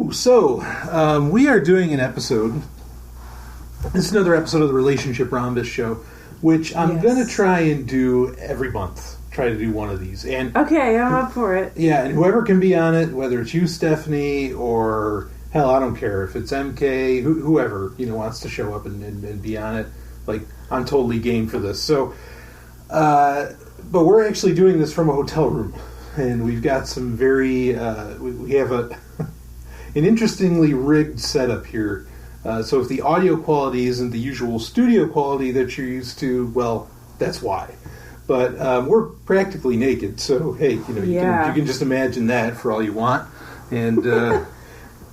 We are doing an episode. It's another episode of the Relationship Rhombus Show, which I'm going to try and do every month. Try to do one of these. And okay, I'm up for it. Yeah, and whoever can be on it, whether it's you, Stephanie, or hell, I don't care if it's MK, whoever wants to show up and be on it. Like, I'm totally game for this. So, but we're actually doing this from a hotel room, and we've got some very we have an interestingly rigged setup here. So if the audio quality isn't the usual studio quality that you're used to, well, that's why. But we're practically naked, so hey, you can just imagine that for all you want. And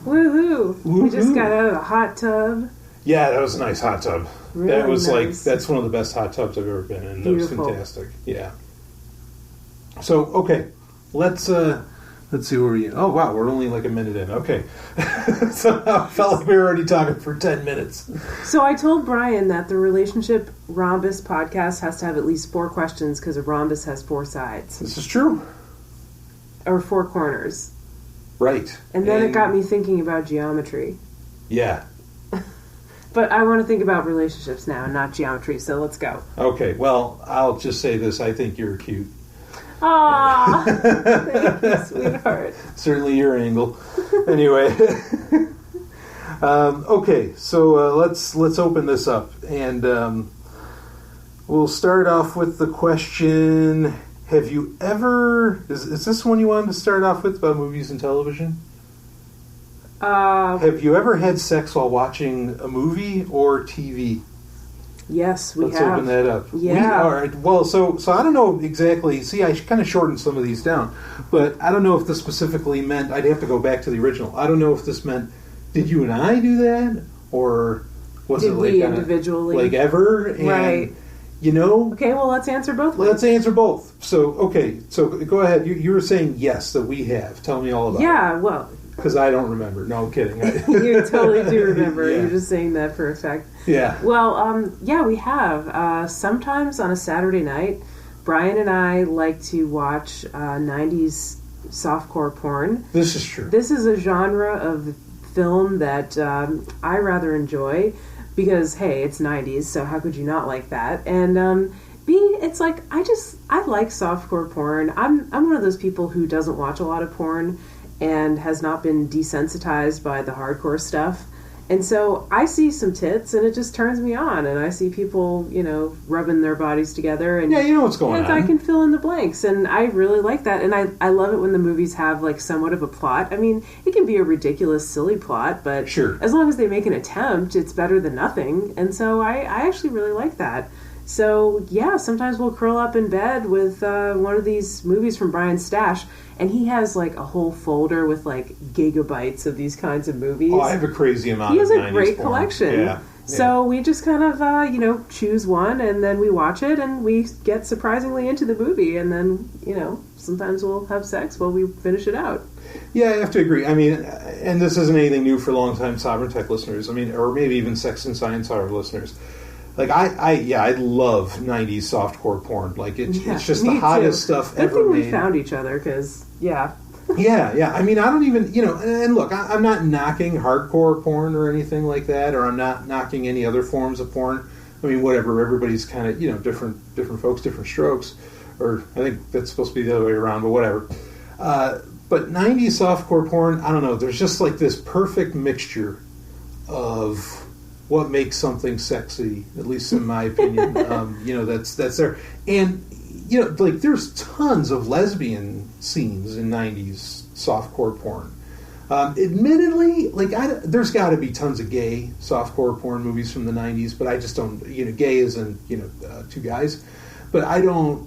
woohoo! We just got out of the hot tub. Yeah, that was a nice hot tub. Really that was nice. that's one of the best hot tubs I've ever been in. Beautiful. That was fantastic. Yeah. So okay, let's see where we. Oh wow, we're only like a minute in. Okay, so I felt like we were already talking for 10 minutes. So I told Brian that the Relationship Rhombus podcast has to have at least 4 questions because a rhombus has 4 sides. This is true. Or 4 corners. Right. And then it got me thinking about geometry. Yeah. But I want to think about relationships now, not geometry. So let's go. Okay. Well, I'll just say this: I think you're cute. Aww, thank you, sweetheart. Certainly your angle. Anyway, okay, so let's open this up, and we'll start off with the question: have you ever? Is this one you wanted to start off with about movies and television? Have you ever had sex while watching a movie or TV? Yes, we have. Let's open that up. Yeah. All right. Well, so I don't know exactly. See, I kind of shortened some of these down, but I don't know if this specifically meant. I'd have to go back to the original. I don't know if this meant, did you and I do that, or was it like we individually, like ever? And, right. Okay. Well, let's answer both. Let's answer both. So okay. So go ahead. You were saying yes that we have. Tell me all about it. Yeah. Well. Because I don't remember. No, I'm kidding. You totally do remember. Yeah. You're just saying that for effect. Yeah. Well, yeah, we have. Sometimes on a Saturday night, Brian and I like to watch 90s softcore porn. This is true. This is a genre of film that I rather enjoy because, hey, it's 90s, so how could you not like that? And B, it's like, I like softcore porn. I'm one of those people who doesn't watch a lot of porn and has not been desensitized by the hardcore stuff. And so I see some tits and it just turns me on, and I see people, rubbing their bodies together, and yeah, you know what's going on. I can fill in the blanks, and I really like that. And I love it when the movies have like somewhat of a plot. I mean, it can be a ridiculous, silly plot, but sure, as long as they make an attempt, it's better than nothing. And so I actually really like that. So yeah, sometimes we'll curl up in bed with one of these movies from Brian's stash, and he has like a whole folder with like gigabytes of these kinds of movies. Oh, I have a crazy amount. He has of a 90s great porn. collection. Yeah. So we just kind of choose one, and then we watch it, and we get surprisingly into the movie, and then sometimes we'll have sex while we finish it out. Yeah, I have to agree. I mean, and this isn't anything new for long-time Sovryn Tech listeners. I mean, or maybe even Sex and Science Hour listeners. Like I love 90s softcore porn. Like it's just the hottest stuff ever made. We found each other because yeah. I mean, I don't even and look, I'm not knocking hardcore porn or anything like that, or I'm not knocking any other forms of porn. I mean, whatever. Everybody's kind of different folks, different strokes. Or I think that's supposed to be the other way around, but whatever. But 90s softcore porn, I don't know. There's just like this perfect mixture of what makes something sexy, at least in my opinion. That's there. And, like there's tons of lesbian scenes in 90s softcore porn. Admittedly, like there's got to be tons of gay softcore porn movies from the 90s, but I just don't, gay as in, 2 guys. But I don't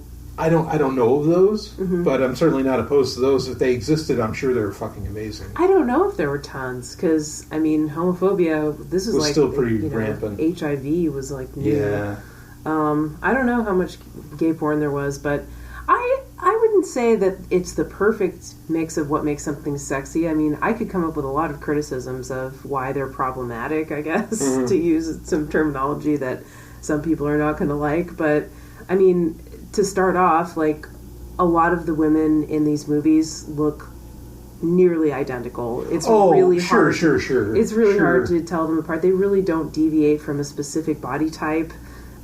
know of those, but I'm certainly not opposed to those. If they existed, I'm sure they were fucking amazing. I don't know if there were tons, because, I mean, homophobia, this is was like... still pretty rampant. HIV was like new. Yeah. I don't know how much gay porn there was, but I wouldn't say that it's the perfect mix of what makes something sexy. I mean, I could come up with a lot of criticisms of why they're problematic, I guess, to use some terminology that some people are not going to like, but, I mean... To start off, like, a lot of the women in these movies look nearly identical. It's really hard. Sure. It's really hard to tell them apart. They really don't deviate from a specific body type,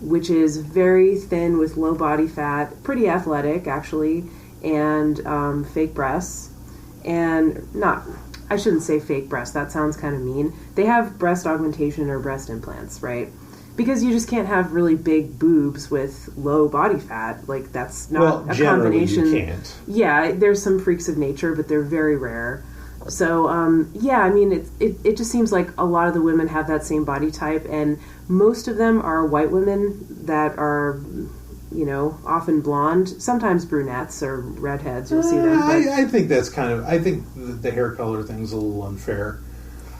which is very thin with low body fat, pretty athletic actually, and fake breasts. And I shouldn't say fake breasts. That sounds kind of mean. They have breast augmentation or breast implants, right? Because you just can't have really big boobs with low body fat. Like, that's not a combination. You can't. Yeah, there's some freaks of nature, but they're very rare. So, I mean, it just seems like a lot of the women have that same body type, and most of them are white women that are, often blonde, sometimes brunettes or redheads. You'll see them. I think that's I think the hair color thing's a little unfair.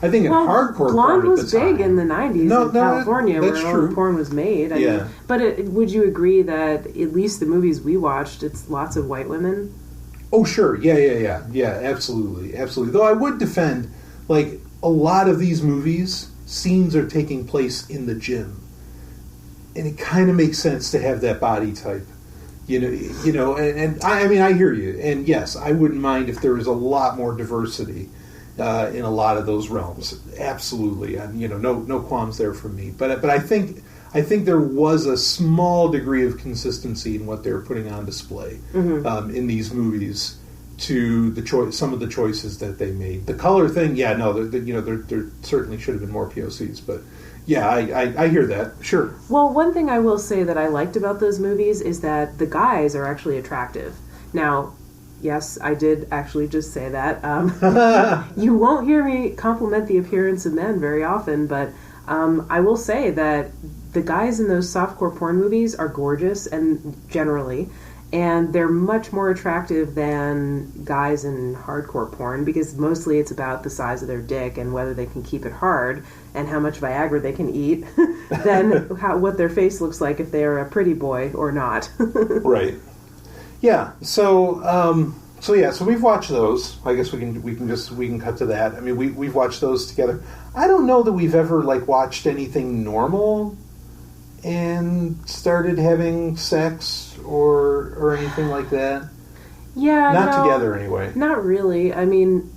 I think in hardcore blonde porn was big in the 90s in California, that's where true. all the porn was made. I mean, but would you agree that at least the movies we watched, it's lots of white women? Oh, sure. Yeah, absolutely. Though I would defend, like, a lot of these movies, scenes are taking place in the gym. And it kind of makes sense to have that body type. And I mean, I hear you. And yes, I wouldn't mind if there was a lot more diversity in a lot of those realms. Absolutely. And, no qualms there from me. But I think there was a small degree of consistency in what they were putting on display in these movies to some of the choices that they made. The color thing, there certainly should have been more POCs, but yeah, I hear that. Sure. Well, one thing I will say that I liked about those movies is that the guys are actually attractive. Now, yes, I did actually just say that. You won't hear me compliment the appearance of men very often, but I will say that the guys in those softcore porn movies are gorgeous, and generally, and they're much more attractive than guys in hardcore porn, because mostly it's about the size of their dick and whether they can keep it hard and how much Viagra they can eat than what their face looks like if they're a pretty boy or not. Right. Yeah. So we've watched those. I guess we can cut to that. I mean, we've watched those together. I don't know that we've ever watched anything normal and started having sex or anything like that. Yeah, not together anyway. Not really. I mean,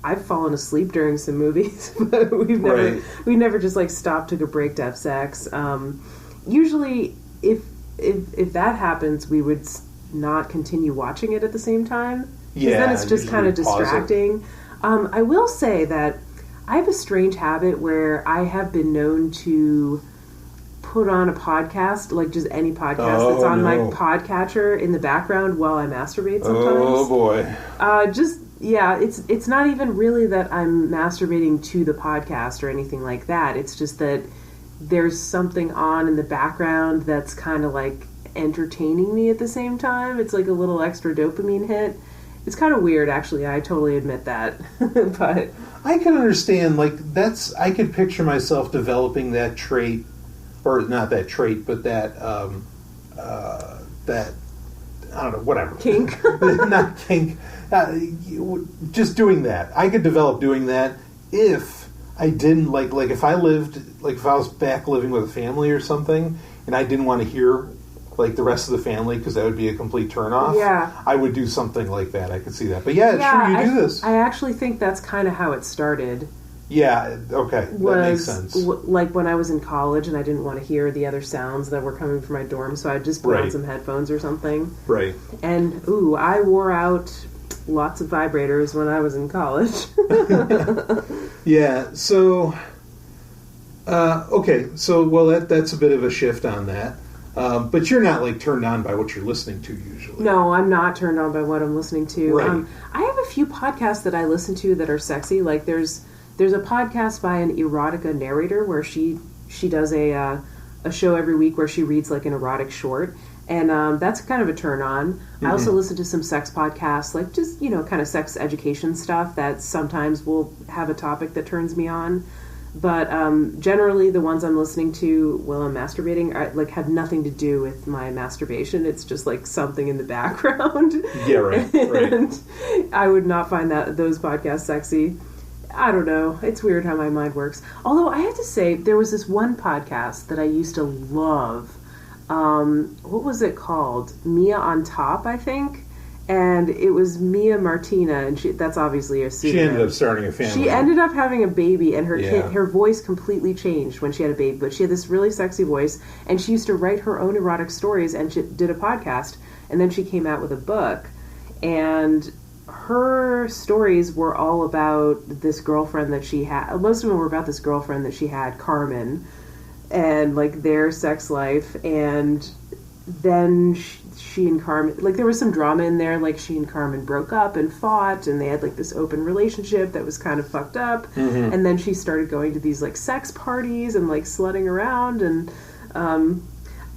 I've fallen asleep during some movies, but we never just stopped, took a break to have sex. Usually, if that happens, we would not continue watching it at the same time. Yeah, then it's just kind of distracting. I will say that I have a strange habit where I have been known to put on a podcast, like just any podcast that's on my podcatcher in the background while I masturbate sometimes. Oh boy. It's not even really that I'm masturbating to the podcast or anything like that. It's just that there's something on in the background that's kind of entertaining me at the same time. It's like a little extra dopamine hit. It's kind of weird, actually. I totally admit that. But I can understand, I could picture myself developing that trait, or not that trait, but that I don't know, whatever. Kink? Not kink. Just doing that. I could develop doing that if I didn't, if I was back living with a family or something, and I didn't want to hear the rest of the family, because that would be a complete turnoff. Yeah. I would do something like that. I could see that. But yeah, sure, you do this. I actually think that's kind of how it started. Yeah, okay. That makes sense. When I was in college and I didn't want to hear the other sounds that were coming from my dorm, so I'd just put on some headphones or something. Right. And, I wore out lots of vibrators when I was in college. Yeah, so... okay, so, that's a bit of a shift on that. But you're not, turned on by what you're listening to, usually. No, I'm not turned on by what I'm listening to. Right. I have a few podcasts that I listen to that are sexy. There's a podcast by an erotica narrator where she does a show every week where she reads an erotic short, and that's kind of a turn on. Mm-hmm. I also listen to some sex podcasts, just kind of sex education stuff that sometimes will have a topic that turns me on. But generally, the ones I'm listening to while I'm masturbating are, have nothing to do with my masturbation. It's just something in the background. Yeah, right. And I would not find those podcasts sexy. I don't know. It's weird how my mind works. Although I have to say, there was this one podcast that I used to love. What was it called? Mia on Top, I think. and it was Mia Martina, and that's obviously a pseudonym. She ended up starting a family. She ended up having a baby, and her voice completely changed when she had a baby, but she had this really sexy voice, and she used to write her own erotic stories, and she did a podcast, and then she came out with a book, and her stories were all about this girlfriend that she had. Most of them were about this girlfriend that she had, Carmen, and like their sex life, and then she and Carmen, like there was some drama in there, like she and Carmen broke up and fought, and they had like this open relationship that was kind of fucked up, and then she started going to these like sex parties and like slutting around, and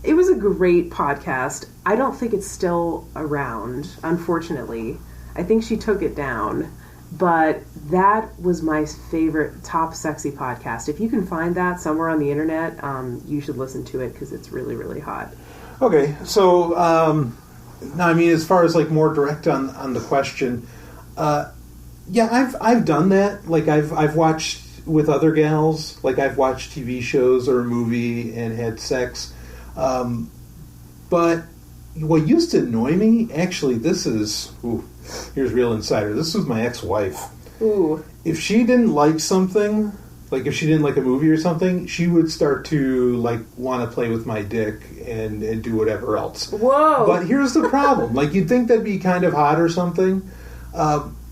it was a great podcast. I don't think it's still around, unfortunately. I think she took it down, but that was my favorite top sexy podcast. If you can find that somewhere on the internet, you should listen to it because it's really, really hot. Okay, so now I mean, as far as like more direct on the question, yeah, I've done that. Like I've watched with other gals. Like I've watched TV shows or a movie and had sex. But what used to annoy me, actually, this is here's real insider. This was my ex-wife. Ooh. If she didn't like something. Like, if she didn't like a movie or something, she would start to, like, want to play with my dick and do whatever else. Whoa! But here's the problem. Like, you'd think that'd be kind of hot or something.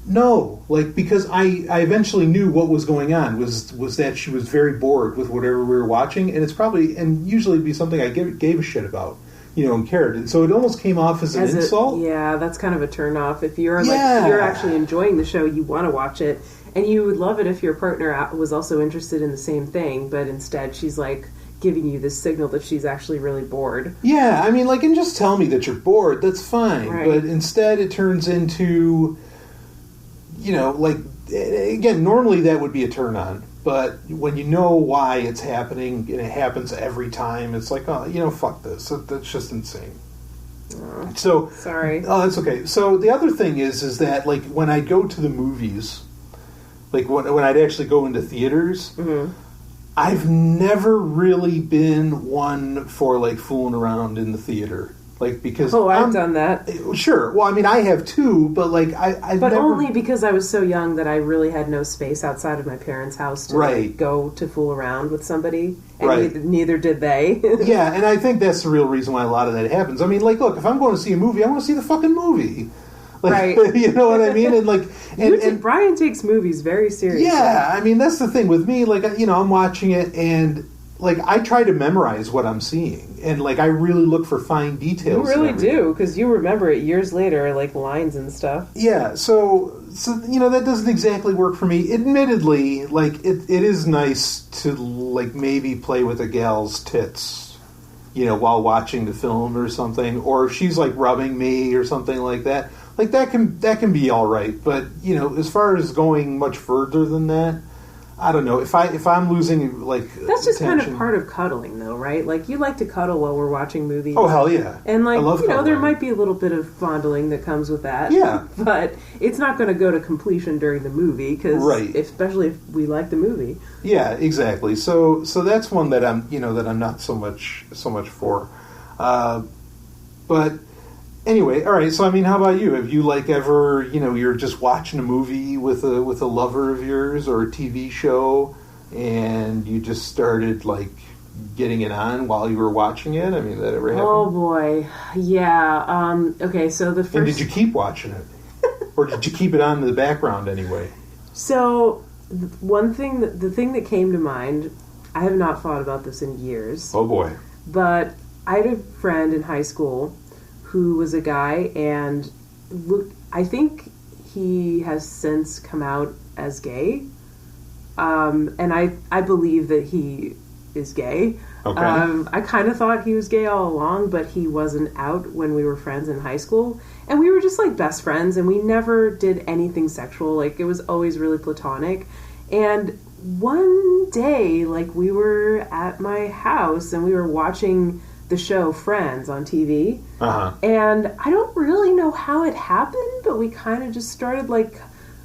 No. Like, because I eventually knew what was going on, was that she was very bored with whatever we were watching, and it's probably, and usually it'd be something I gave a shit about, you know, and cared. And so it almost came off as an insult. Yeah, that's kind of a turn-off. If you're, like, you're actually enjoying the show, you want to watch it. And you would love it if your partner was also interested in the same thing, but instead she's like giving you this signal that she's actually really bored. Yeah, I mean, like, and just tell me that you're bored, that's fine. Right. But instead it turns into, you know, like, again, normally that would be a turn on. But when you know why it's happening, and it happens every time, it's like, oh, you know, fuck this. That's just insane. Oh, so sorry. Oh, that's okay. So the other thing is that, like, when I go to the movies, like when I'd actually go into theaters, I've never really been one for like fooling around in the theater, like because I've done that. Sure, well, I mean, I have too, but like I've but never... only because I was so young that I really had no space outside of my parents' house to like, go to fool around with somebody, and neither did they. Yeah, and I think that's the real reason why a lot of that happens. I mean, like, look, if I'm going to see a movie, I want to see the fucking movie. Like, right. You know what I mean? And like, and Brian takes movies very seriously. Yeah, I mean, that's the thing with me. Like, you know, I'm watching it, and like, I try to memorize what I'm seeing, and like, I really look for fine details. You really do, because you remember it years later, like lines and stuff. Yeah, so you know, that doesn't exactly work for me. Admittedly, like, it is nice to like maybe play with a gal's tits, you know, while watching the film or something, or if she's like rubbing me or something like that. Like, that can be all right, but you know, as far as going much further than that, I don't know. If I'm losing like that's just attention. kind of part of cuddling, though, right? Like, you like to cuddle while we're watching movies. Oh, hell yeah! And like, I love you know, cuddling. there might be a little bit of fondling that comes with that. Yeah, but it's not going to go to completion during the movie, because especially if we like the movie. Yeah, exactly. So that's one that I'm not so much for, but. Anyway, all right. So, I mean, how about you? Have you like ever, you know, you're just watching a movie with a lover of yours or a TV show, and you just started like getting it on while you were watching it? I mean, that ever happened? Oh boy, yeah. Okay, so the first. And did you keep watching it, or did you keep it on in the background anyway? So, the thing that came to mind, I have not thought about this in years. Oh boy! But I had a friend in high school who was a guy, and I think he has since come out as gay. And I believe that he is gay. Okay. I kind of thought he was gay all along, but he wasn't out when we were friends in high school. And we were just like best friends, and we never did anything sexual. Like, it was always really platonic. And one day, like, we were at my house, and we were watching the show Friends on TV. Uh-huh. And I don't really know how it happened, but we kind of just started like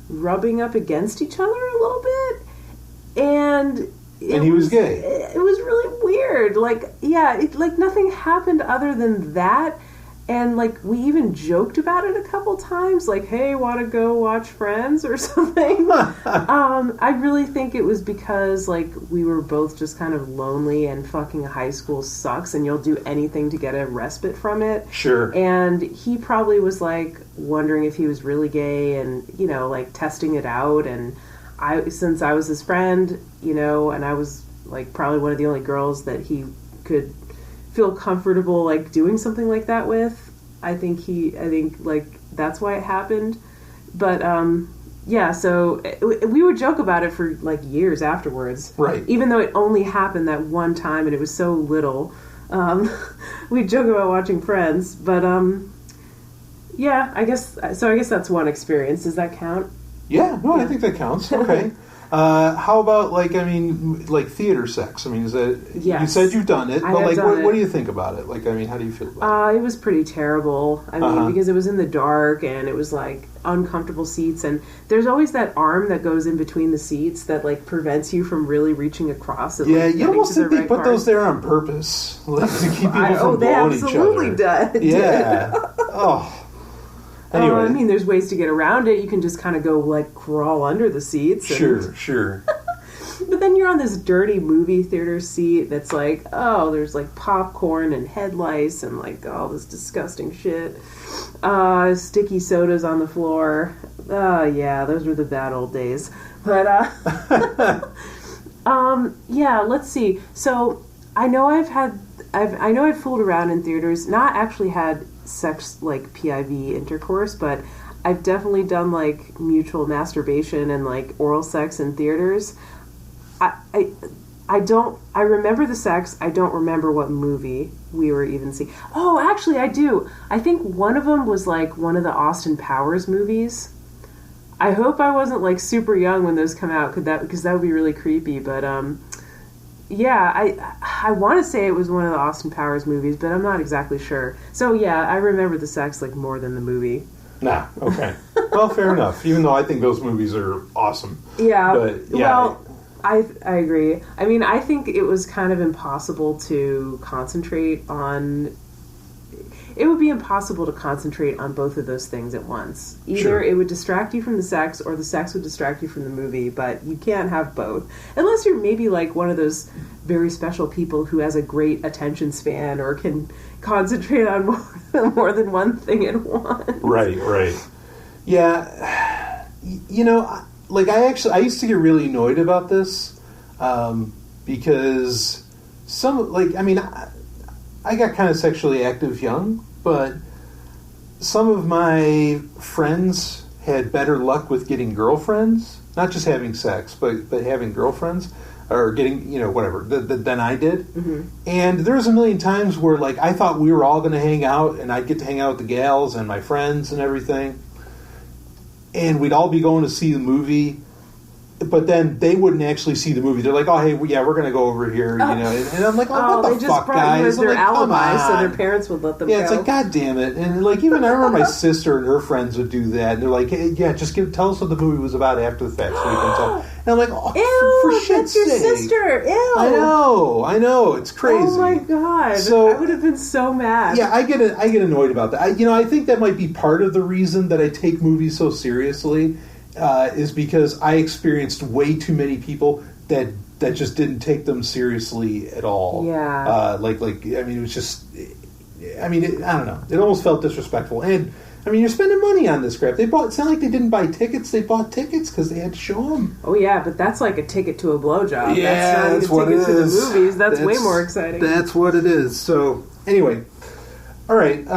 rubbing up against each other a little bit. And he was gay. It was really weird. Like, yeah, like nothing happened other than that. And, like, we even joked about it a couple times, like, hey, want to go watch Friends or something? I really think it was because, like, we were both just kind of lonely and fucking high school sucks and you'll do anything to get a respite from it. Sure. And he probably was, like, wondering if he was really gay and, you know, like, testing it out. And since I was his friend, you know, and I was, like, probably one of the only girls that he could feel comfortable like doing something like that with. I think like that's why it happened. But yeah, so we would joke about it for like years afterwards. Right. Even though it only happened that one time and it was so little. We'd joke about watching Friends, but yeah, I guess that's one experience. Does that count? Yeah, no, I think that counts. Okay. How about, like, I mean, like, theater sex? I mean, is that... Yes. You said you've done it, but, like, what do you think about it? Like, I mean, how do you feel about it? It was pretty terrible. I mean, because it was in the dark, and it was, like, uncomfortable seats, and there's always that arm that goes in between the seats that, like, prevents you from really reaching across. And, Yeah, like, you almost think they put part. those there on purpose. Like, to keep people from they blowing each other. absolutely did. Yeah. Oh. Anyway. I mean, there's ways to get around it. You can just kind of go, like, crawl under the seats. Sure. But then you're on this dirty movie theater seat that's like, oh, there's, like, popcorn and head lice and, like, all this disgusting shit. Sticky sodas on the floor. Yeah, those were the bad old days. But, yeah, let's see. So, I know I've fooled around in theaters, not actually had sex, like, PIV intercourse, but I've definitely done, like, mutual masturbation and, like, oral sex in theaters. I remember the sex. I don't remember what movie we were even seeing. Oh, actually, I do. I think one of them was, like, one of the Austin Powers movies. I hope I wasn't, like, super young when those come out, because that would be really creepy, but, yeah, I want to say it was one of the Austin Powers movies, but I'm not exactly sure. So, yeah, I remember the sex, like, more than the movie. Nah, okay. Well, fair enough, even though I think those movies are awesome. Yeah, but, yeah. Well, I agree. I mean, I think it was kind of impossible to concentrate on... It would be impossible to concentrate on both of those things at once. Either it would distract you from the sex, or the sex would distract you from the movie, but you can't have both. Unless you're maybe like one of those very special people who has a great attention span or can concentrate on more than one thing at once. Right. Yeah, you know, like, I used to get really annoyed about this, because I got kind of sexually active young, but some of my friends had better luck with getting girlfriends, not just having sex, but having girlfriends, or getting, you know, whatever, than I did. Mm-hmm. And there was a million times where, like, I thought we were all going to hang out, and I'd get to hang out with the gals and my friends and everything, and we'd all be going to see the movie, but then they wouldn't actually see the movie. They're like, oh, hey, yeah, we're going to go over here, you know. And I'm like, oh, what the fuck, guys? They just brought you as their alibi, so their on. parents would let them go. Yeah, it's like, God damn it. And, like, even I remember my sister and her friends would do that. And they're like, hey, yeah, just tell us what the movie was about after the fact so we can tell. And I'm like, oh, ew, for shit's that's your sake. sister. Ew. I know. It's crazy. Oh, my God. So, I would have been so mad. Yeah, I get annoyed about that. I think that might be part of the reason that I take movies so seriously. Is because I experienced way too many people that just didn't take them seriously at all. Yeah. I mean, it was just... I mean, I don't know. It almost felt disrespectful. And, I mean, you're spending money on this crap. It's not like they didn't buy tickets. They bought tickets because they had to show them. Oh, yeah, but that's like a ticket to a blowjob. Yeah, that's not like a ticket to the movies. That's way more exciting. That's what it is. So, anyway. All right.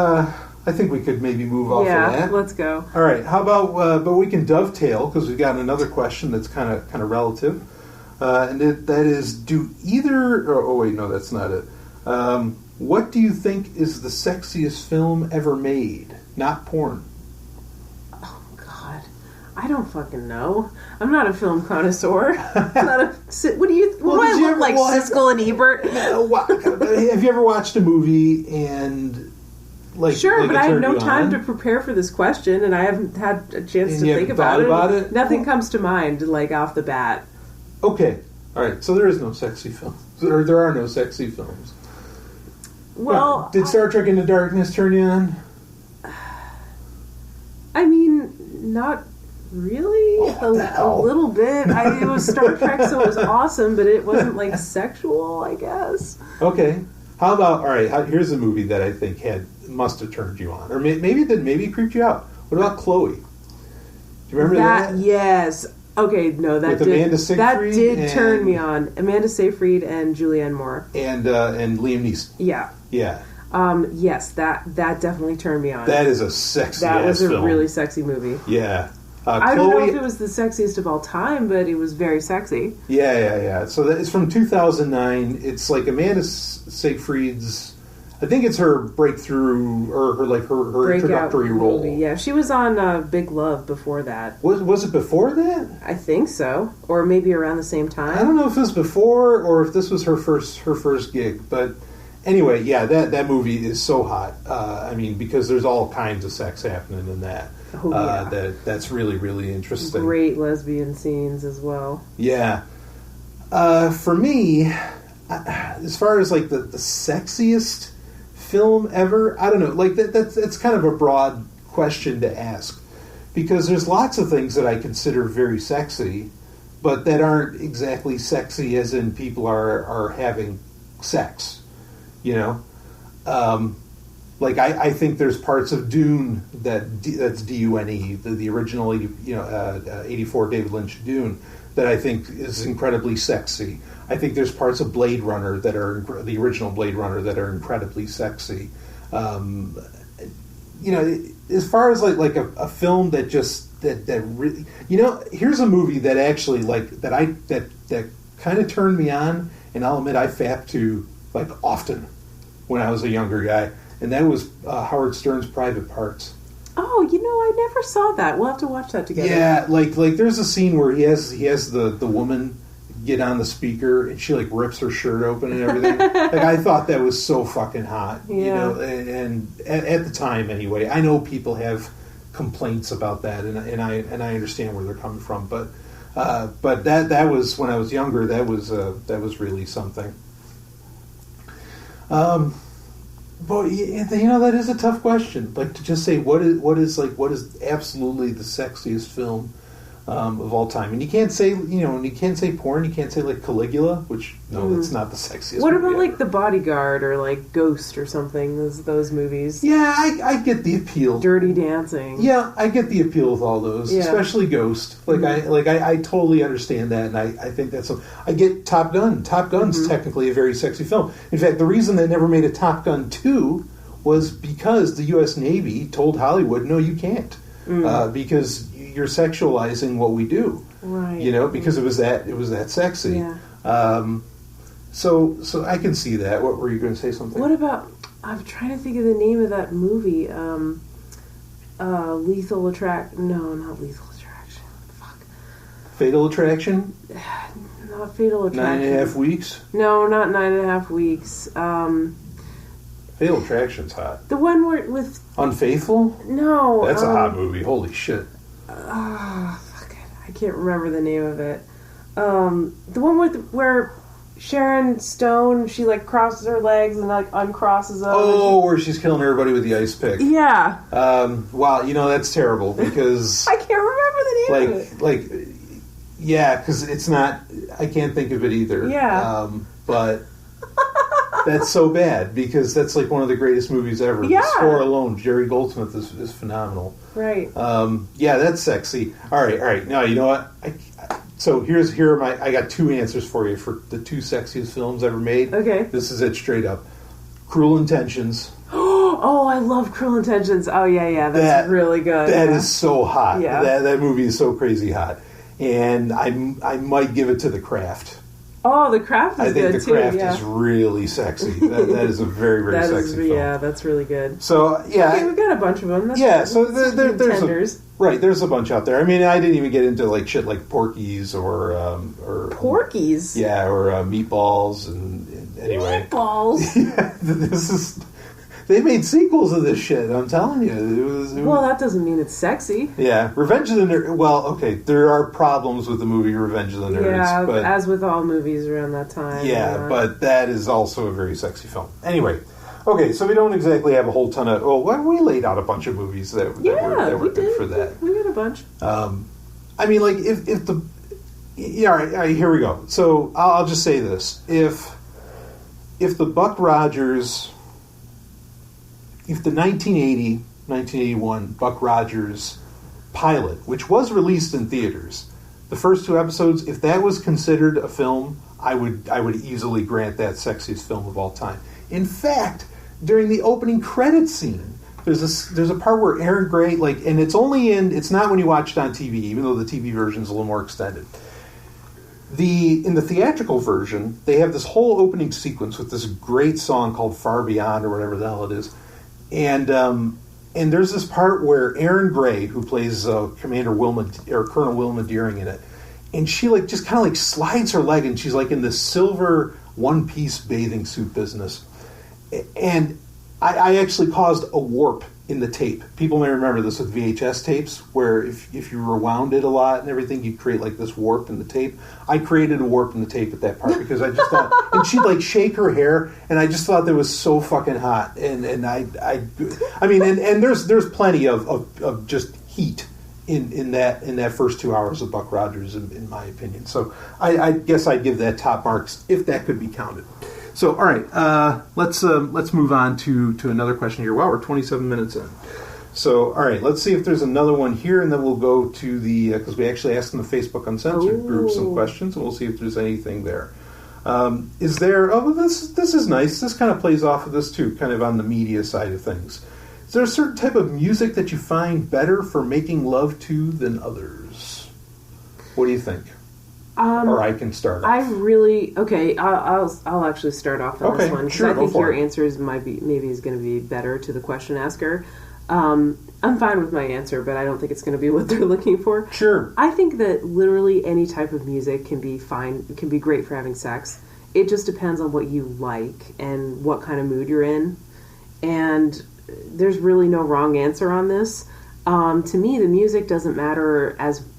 I think we could maybe move off of that. Yeah, let's go. All right. How about, but we can dovetail, because we've got another question that's kind of relative. And that is, do either... Oh, wait, no, that's not it. What do you think is the sexiest film ever made? Not porn. Oh, God. I don't fucking know. I'm not a film connoisseur. What do you... What do I look like, Siskel and Ebert? Have you ever watched a movie and... Sure, but I had no time to prepare for this question, and I haven't had a chance to think about it. Nothing comes to mind, like, off the bat. Okay. All right. So there is no sexy film. There are no sexy films. Well... Did Star Trek Into Darkness turn you on? I mean, not really. A little bit. It was Star Trek, so it was awesome, but it wasn't like sexual, I guess. Okay. How about, all right, here's a movie that I think must have turned you on. Or maybe it creeped you out. What about Chloe? Do you remember that? Yes. Okay, no, that did turn me on. Amanda Seyfried and Julianne Moore. And Liam Neeson. Yeah. Yeah. Yes, that definitely turned me on. That is a sexy That was a film. really sexy movie. Yeah. I don't know if it was the sexiest of all time, but it was very sexy. Yeah. So it's from 2009. It's like Amanda Seyfried's, I think it's her breakthrough, or her introductory role. Movie. Yeah, she was on Big Love before that. Was it before that? I think so, or maybe around the same time. I don't know if it was before or if this was her first gig, but anyway, yeah, that movie is so hot. I mean, because there's all kinds of sex happening in that. Oh, yeah. That's really, really interesting. Great lesbian scenes as well. Yeah. For me, as far as like the sexiest film ever, I don't know. Like that's kind of a broad question to ask, because there's lots of things that I consider very sexy, but that aren't exactly sexy as in people are having sex. You know. Like I think there's parts of Dune that's D-U-N-E, the original 84 David Lynch Dune, that I think is incredibly sexy. I think there's parts of Blade Runner that are the original Blade Runner that are incredibly sexy. As far as like a film that just that really, here's a movie that actually that kind of turned me on, and I'll admit I fapped to like often when I was a younger guy. And that was Howard Stern's Private Parts. Oh, I never saw that. We'll have to watch that together. Yeah, like there's a scene where he has the woman get on the speaker and she like rips her shirt open and everything. Like I thought that was so fucking hot. Yeah. And at the time anyway. I know people have complaints about that, and I understand where they're coming from, but that was, when I was younger, that was really something. But that is a tough question. Like to just say what is absolutely the sexiest film of all time, and you can't say you can't say porn, you can't say like Caligula, which that's not the sexiest. What movie about ever. like The Bodyguard or like Ghost or something? Those movies. Yeah, I get the appeal. Dirty Dancing. Yeah, I get the appeal with all those, especially Ghost. Like I totally understand that, and I think that's I get Top Gun. Top Gun's technically a very sexy film. In fact, the reason they never made a Top Gun 2 was because the U.S. Navy told Hollywood, no, you can't, because you're sexualizing what we do. Right. Because it was that sexy. Yeah. So I can see that. What were you going to say? Something? What about? I'm trying to think of the name of that movie. Lethal Attraction. No, not Lethal Attraction. Fuck. Fatal Attraction. Not Fatal Attraction. 9.5 Weeks. No, not 9.5 Weeks. Fatal Attraction's hot. The one with Unfaithful. No, that's a hot movie. Holy shit. Fuck it. I can't remember the name of it. The one where Sharon Stone, she like crosses her legs and like uncrosses them. Oh, where she's killing everybody with the ice pick. Yeah. Wow, that's terrible because I can't remember the name of it. Yeah, because it's not. I can't think of it either. Yeah. But that's so bad because that's like one of the greatest movies ever. Yeah. The score alone, Jerry Goldsmith is phenomenal. Right. Yeah, that's sexy. All right. Now you know what? I got two answers for you for the two sexiest films ever made. Okay. This is it straight up. Cruel Intentions. Oh, I love Cruel Intentions. Oh yeah, that's really good. That is so hot. Yeah. That movie is so crazy hot. And I might give it to The Craft. Oh, The Craft is good too. I think The Craft is really sexy. That is a very, very sexy film. Yeah, that's really good. So, yeah. Okay, we've got a bunch of them. That's yeah, good. so there's a bunch out there. I mean, I didn't even get into like shit like Porky's or Porky's? Yeah, or Meatballs and anyway. Meatballs? Yeah, they made sequels of this shit, I'm telling you. Well, that doesn't mean it's sexy. Yeah, Revenge of the Nerds. Well, okay, there are problems with the movie Revenge of the Nerds. Yeah, but, as with all movies around that time. Yeah, but that is also a very sexy film. Anyway, Okay, so we don't exactly have a whole ton of... Well, we laid out a bunch of movies that were good for that. We got a bunch. I mean, like, if the... Yeah, all right, here we go. So, I'll just say this. If the Buck Rogers... If the 1981 Buck Rogers pilot, which was released in theaters, the first 2 episodes, if that was considered a film, I would easily grant that sexiest film of all time. In fact, during the opening credits scene, there's a part where Aaron Gray, like, and it's not when you watch it on TV, even though the TV version is a little more extended. In the theatrical version, they have this whole opening sequence with this great song called Far Beyond, or whatever the hell it is. And there's this part where Aaron Gray, who plays Colonel Wilma Deering in it, and she like just kind of like slides her leg, and she's like in this silver one-piece bathing suit business. And I actually caused a warp in the tape. People may remember this with VHS tapes, where if you rewound it a lot and everything, you'd create like this warp in the tape. I created a warp in the tape at that part because I just thought, and she'd like shake her hair, and I just thought that was so fucking hot. And I mean, and there's plenty of just heat in that first 2 hours of Buck Rogers, in my opinion. So I guess I'd give that top marks if that could be counted. So, all right, let's move on to another question here. Wow, we're 27 minutes in. So, all right, let's see if there's another one here, and then we'll go to the, because we actually asked in the Facebook Uncensored group some questions, and we'll see if there's anything there. Is there, this is nice. This kind of plays off of this, too, kind of on the media side of things. Is there a certain type of music that you find better for making love to than others? What do you think? Or I can start off. I'll actually start off on this one, because I think your answers maybe is going to be better to the question asker. I'm fine with my answer, but I don't think it's going to be what they're looking for. Sure. I think that literally any type of music can be fine, can be great for having sex. It just depends on what you like and what kind of mood you're in. And there's really no wrong answer on this. To me, the music doesn't matter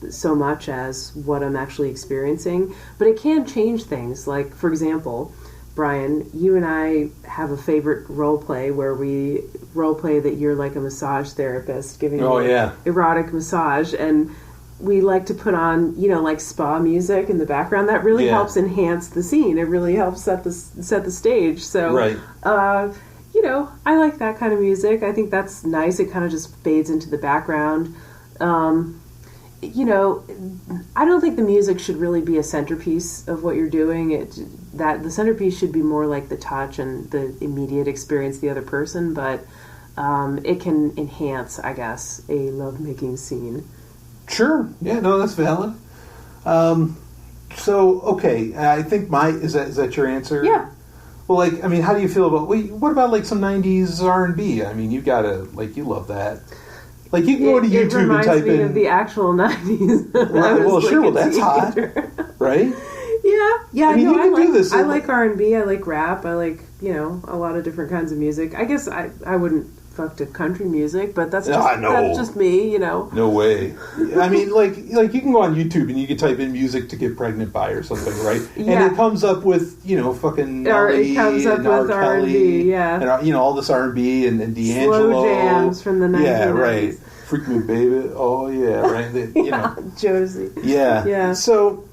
so much as what I'm actually experiencing, but it can change things. Like, for example, Brian, you and I have a favorite role play where we role play that you're like a massage therapist giving erotic massage, and we like to put on, like spa music in the background. That really helps enhance the scene. It really helps set the stage. So, right. I like that kind of music. I think that's nice. It kind of just fades into the background. I don't think the music should really be a centerpiece of what you're doing. The centerpiece should be more like the touch and the immediate experience of the other person, but it can enhance, I guess, a lovemaking scene. Sure. Yeah, no, that's valid. Okay, I think is that your answer? Yeah. Well, how do you feel about... what about, some 90s R&B? I mean, you gotta... you love that. You can go to YouTube and type in... It reminds me of the actual 90s. Well, that's hot. Right? Yeah. I can do this. I like R&B. I like rap. I like, a lot of different kinds of music. I guess I wouldn't fuck to country music, but that's just me, No way. I mean, you can go on YouTube and you can type in music to get pregnant by or something, right? Yeah. And it comes up with, fucking Nelly, it comes up and with R&B, yeah. And, all this R&B and D'Angelo. Slow jams from the 1990s. Yeah, right. Freak Me Baby. Oh, yeah, right. Josie. Yeah. Yeah. So...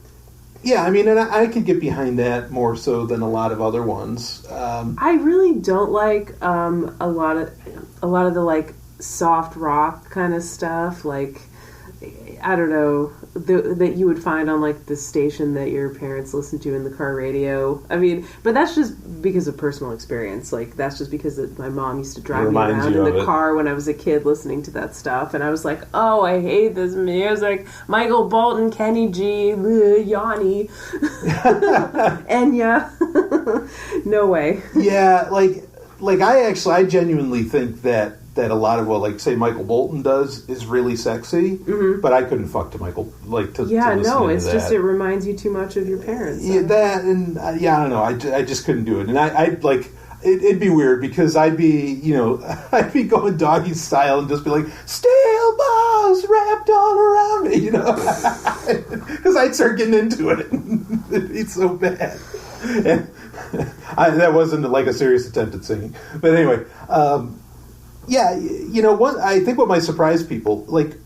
Yeah, I mean, and I could get behind that more so than a lot of other ones. I really don't like a lot of the soft rock kind of stuff. I don't know, that you would find on the station that your parents listen to in the car radio. I mean, but that's just because of personal experience. That's just because my mom used to drive me around in the car when I was a kid listening to that stuff, and I was like, oh, I hate this music. Michael Bolton, Kenny G, Yanni, Enya. No way. Yeah, I genuinely think that a lot of what, say, Michael Bolton does is really sexy, but I couldn't fuck to Michael, to it's just, it reminds you too much of your parents. So. Yeah, that, and, I don't know, I just couldn't do it. And it'd be weird, because I'd be going doggy style and just be like, steel balls wrapped all around me, because I'd start getting into it. It'd be so bad. And That wasn't like a serious attempt at singing. But anyway, yeah, you know what? I think what might surprise people, like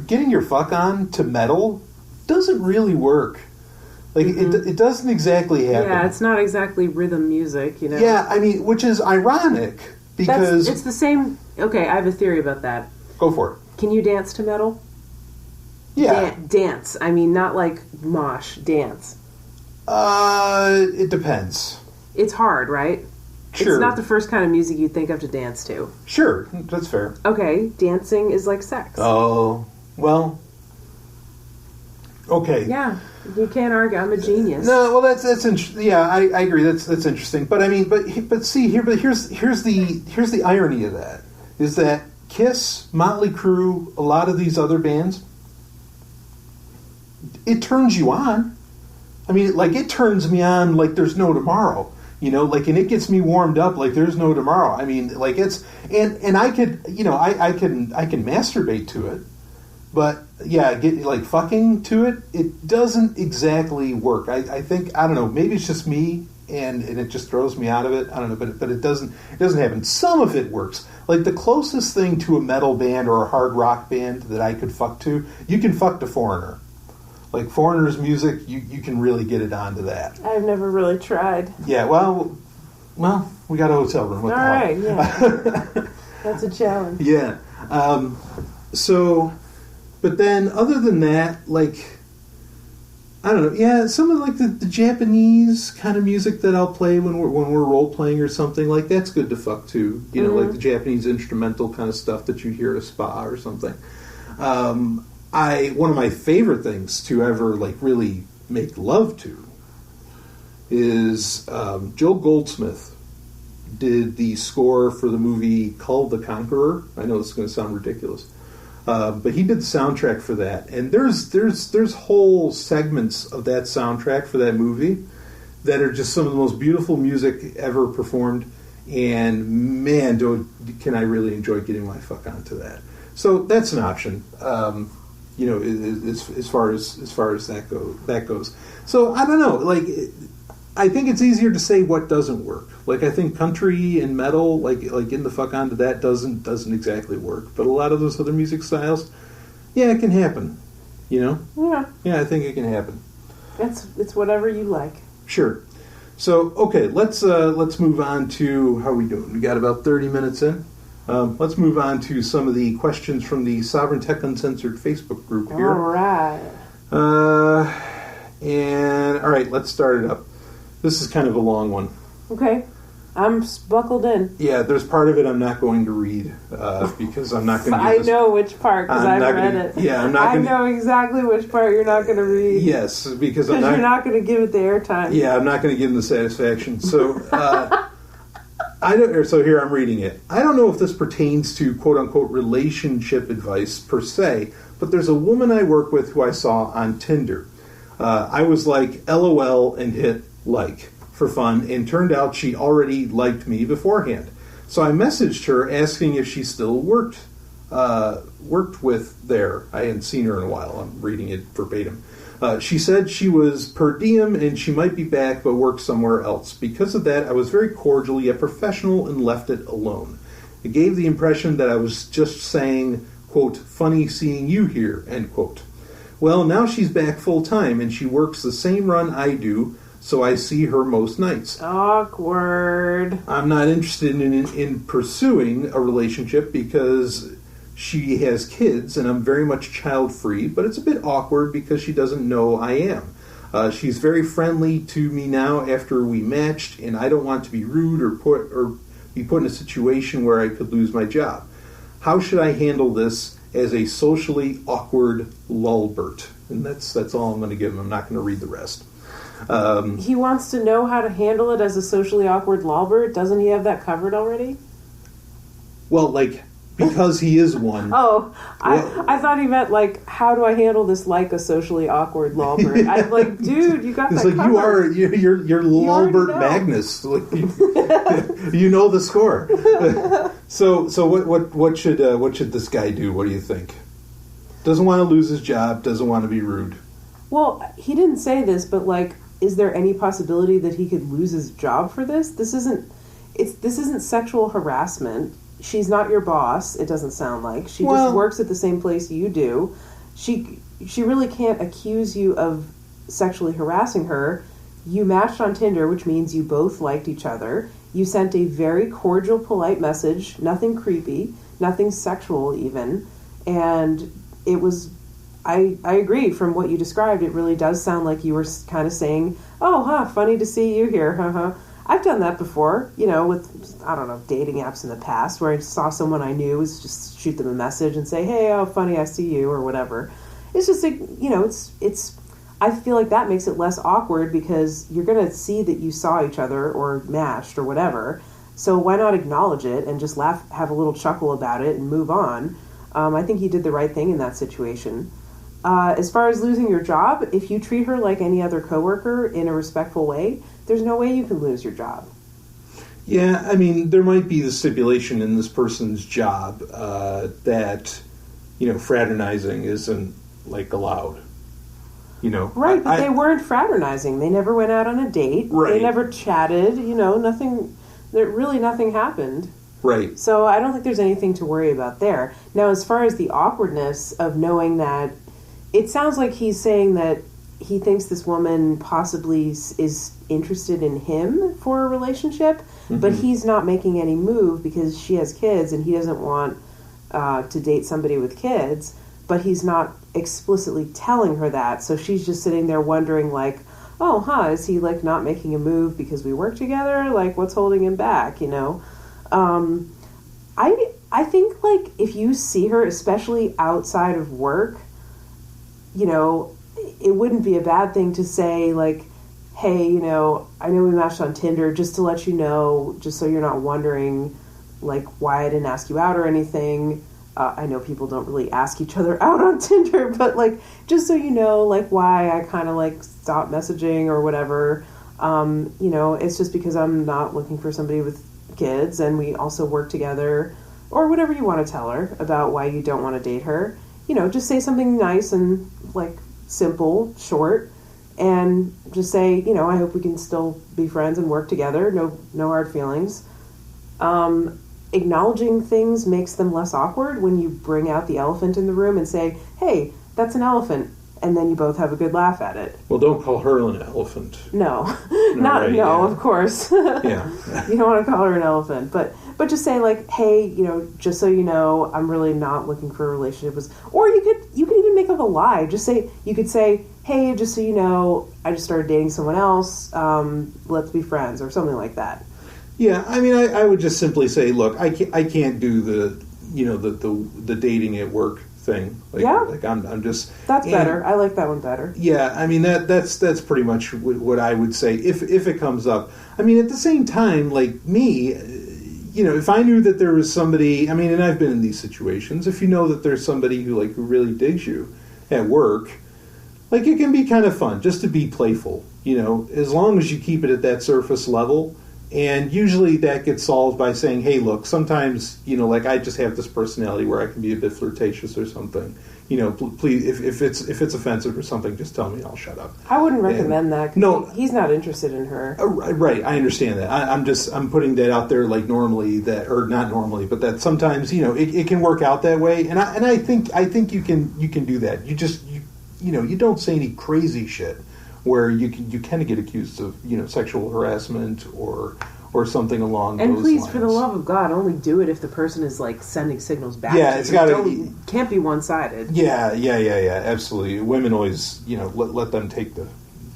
getting your fuck on to metal, doesn't really work. Like it doesn't exactly happen. Yeah, it's not exactly rhythm music, you know. Yeah, I mean, which is ironic because it's the same. Okay, I have a theory about that. Go for it. Can you dance to metal? Yeah, dance. I mean, not like mosh. Dance. It depends. It's hard, right? Sure. It's not the first kind of music you think of to dance to. Sure, that's fair. Okay, dancing is like sex. Oh, well, okay. Yeah, you can't argue. I'm a genius. No, well, that's interesting. Yeah, I agree. That's interesting. But I mean, but see here. But here's the irony of that is that Kiss, Motley Crue, a lot of these other bands, it turns you on. I mean, like it turns me on like there's no tomorrow. You know, like, and it gets me warmed up like there's no tomorrow. I mean, like it's and I could, you know, I can masturbate to it, but yeah, get like fucking to it. It doesn't exactly work. I think I don't know. Maybe it's just me, and it just throws me out of it. I don't know, but it doesn't happen. Some of it works. Like the closest thing to a metal band or a hard rock band that I could fuck to, you can fuck to Foreigner. Like Foreigner's music, you can really get it onto that. I've never really tried. Yeah, well, we got a hotel room. What All the hell? right, yeah. That's a challenge. Yeah. So, but then other than that, like, I don't know. Yeah, some of like the Japanese kind of music that I'll play when we're role playing or something, like that's good to fuck to. You know, like the Japanese instrumental kind of stuff that you hear at a spa or something. One of my favorite things to ever like really make love to is Joe Goldsmith did the score for the movie Kull the Conqueror. I know this is going to sound ridiculous, but he did the soundtrack for that, and there's whole segments of that soundtrack for that movie that are just some of the most beautiful music ever performed. And man, can I really enjoy getting my fuck onto that. So that's an option. You know, as far as that goes. So I don't know. Like, I think it's easier to say what doesn't work. Like, I think country and metal, like getting the fuck onto that doesn't exactly work. But a lot of those other music styles, yeah, it can happen. You know? Yeah, I think it can happen. It's whatever you like. Sure. So okay, let's move on to how are we doing. We got about 30 minutes in. Let's move on to some of the questions from the Sovryn Tech Uncensored Facebook group here. All right. And all right, let's start it up. This is kind of a long one. Okay. I'm buckled in. Yeah, there's part of it I'm not going to read because I'm not going to. I know which part because I've read it. Yeah, I'm not. I know exactly which part you're not going to read. Yes, because you're not going to give it the airtime. Yeah, I'm not going to give them the satisfaction. So. So here I'm reading it. I don't know if this pertains to quote-unquote relationship advice per se, but there's a woman I work with who I saw on Tinder. I was like, LOL, and hit like for fun, and turned out she already liked me beforehand. So I messaged her asking if she still worked with there. I hadn't seen her in a while. I'm reading it verbatim. She said she was per diem and she might be back but worked somewhere else. Because of that, I was very cordial yet professional and left it alone. It gave the impression that I was just saying, quote, funny seeing you here, end quote. Well, now she's back full time and she works the same run I do, so I see her most nights. Awkward. I'm not interested in pursuing a relationship because she has kids, and I'm very much child-free, but it's a bit awkward because she doesn't know I am. She's very friendly to me now after we matched, and I don't want to be rude or be put in a situation where I could lose my job. How should I handle this as a socially awkward lulbert? And that's all I'm going to give him. I'm not going to read the rest. He wants to know how to handle it as a socially awkward lulbert. Doesn't he have that covered already? Well, like... Because he is one. Oh, I thought he meant, like, how do I handle this like a socially awkward lulbert? I'm like, dude, you got that like covered. You're Lulbert Magnus. Like, you know the score. So what should this guy do? What do you think? Doesn't want to lose his job, doesn't want to be rude. Well, he didn't say this, but, like, is there any possibility that he could lose his job for this? This isn't sexual harassment. She's not your boss, it doesn't sound like. She just works at the same place you do. She really can't accuse you of sexually harassing her. You matched on Tinder, which means you both liked each other. You sent a very cordial, polite message, nothing creepy, nothing sexual even. And it was, I agree, from what you described, it really does sound like you were kind of saying, oh, funny to see you here, I've done that before, with, I don't know, dating apps in the past, where I saw someone I knew, was just shoot them a message and say, hey, oh, funny, I see you, or whatever. It's just, it's I feel like that makes it less awkward because you're going to see that you saw each other or matched or whatever. So why not acknowledge it and just laugh, have a little chuckle about it and move on? I think you did the right thing in that situation. As far as losing your job, if you treat her like any other coworker in a respectful way, there's no way you can lose your job. Yeah, I mean, there might be the stipulation in this person's job that, fraternizing isn't, allowed. Right, but they weren't fraternizing. They never went out on a date. Right. They never chatted. Nothing happened. Right. So I don't think there's anything to worry about there. Now, as far as the awkwardness of knowing that, it sounds like he's saying that he thinks this woman possibly is interested in him for a relationship, but he's not making any move because she has kids and he doesn't want to date somebody with kids, but he's not explicitly telling her that. So she's just sitting there wondering, is he, not making a move because we work together? What's holding him back, I think, if you see her, especially outside of work, it wouldn't be a bad thing to say, hey, I know we matched on Tinder, just to let you know, just so you're not wondering, why I didn't ask you out or anything. I know people don't really ask each other out on Tinder, but, just so you know, why I kind of, stopped messaging or whatever. It's just because I'm not looking for somebody with kids, and we also work together, or whatever you want to tell her about why you don't want to date her. Just say something nice and, simple, short, and just say, I hope we can still be friends and work together. No hard feelings. Acknowledging things makes them less awkward when you bring out the elephant in the room and say, hey, that's an elephant, and then you both have a good laugh at it. Well, don't call her an elephant. No, of course. Yeah. You don't want to call her an elephant, but just say, hey, just so you know, I'm really not looking for a relationship. Or you could even make up a lie. You could say, hey, just so you know, I just started dating someone else. Let's be friends, or something like that. Yeah, I mean, I would just simply say, look, I can't do the dating at work thing. I'm just... That's better. I like that one better. Yeah, I mean, that's pretty much what I would say if it comes up. I mean, at the same time, me, if I knew that there was somebody, I mean, and I've been in these situations, if you know that there's somebody who really digs you at work, it can be kind of fun just to be playful, as long as you keep it at that surface level. And usually that gets solved by saying, hey, look, sometimes, I just have this personality where I can be a bit flirtatious or something. Please, if it's offensive or something, just tell me and I'll shut up. I wouldn't recommend that. No, he's not interested in her. Right, I understand that. I'm putting that out there normally, or not normally, but that sometimes, it can work out that way. And I think you can do that. You just, you don't say any crazy shit where you kind of get accused of sexual harassment or something along those lines. And please, for the love of God, only do it if the person is sending signals back. Yeah, it's got to can't be one-sided. Yeah, absolutely. Women always let them take the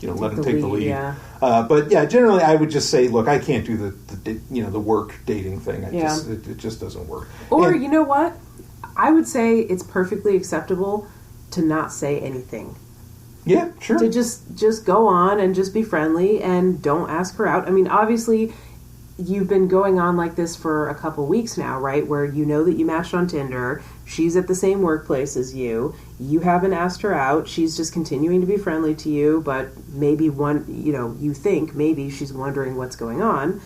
lead. Yeah. But yeah, generally I would just say, look, I can't do the work dating thing. It just doesn't work. Or you know what? I would say it's perfectly acceptable to not say anything. Yeah, sure. To just go on and just be friendly and don't ask her out. I mean, obviously, you've been going on like this for a couple weeks now, right? Where you know that you matched on Tinder. She's at the same workplace as you. You haven't asked her out. She's just continuing to be friendly to you, but maybe you think maybe she's wondering what's going on.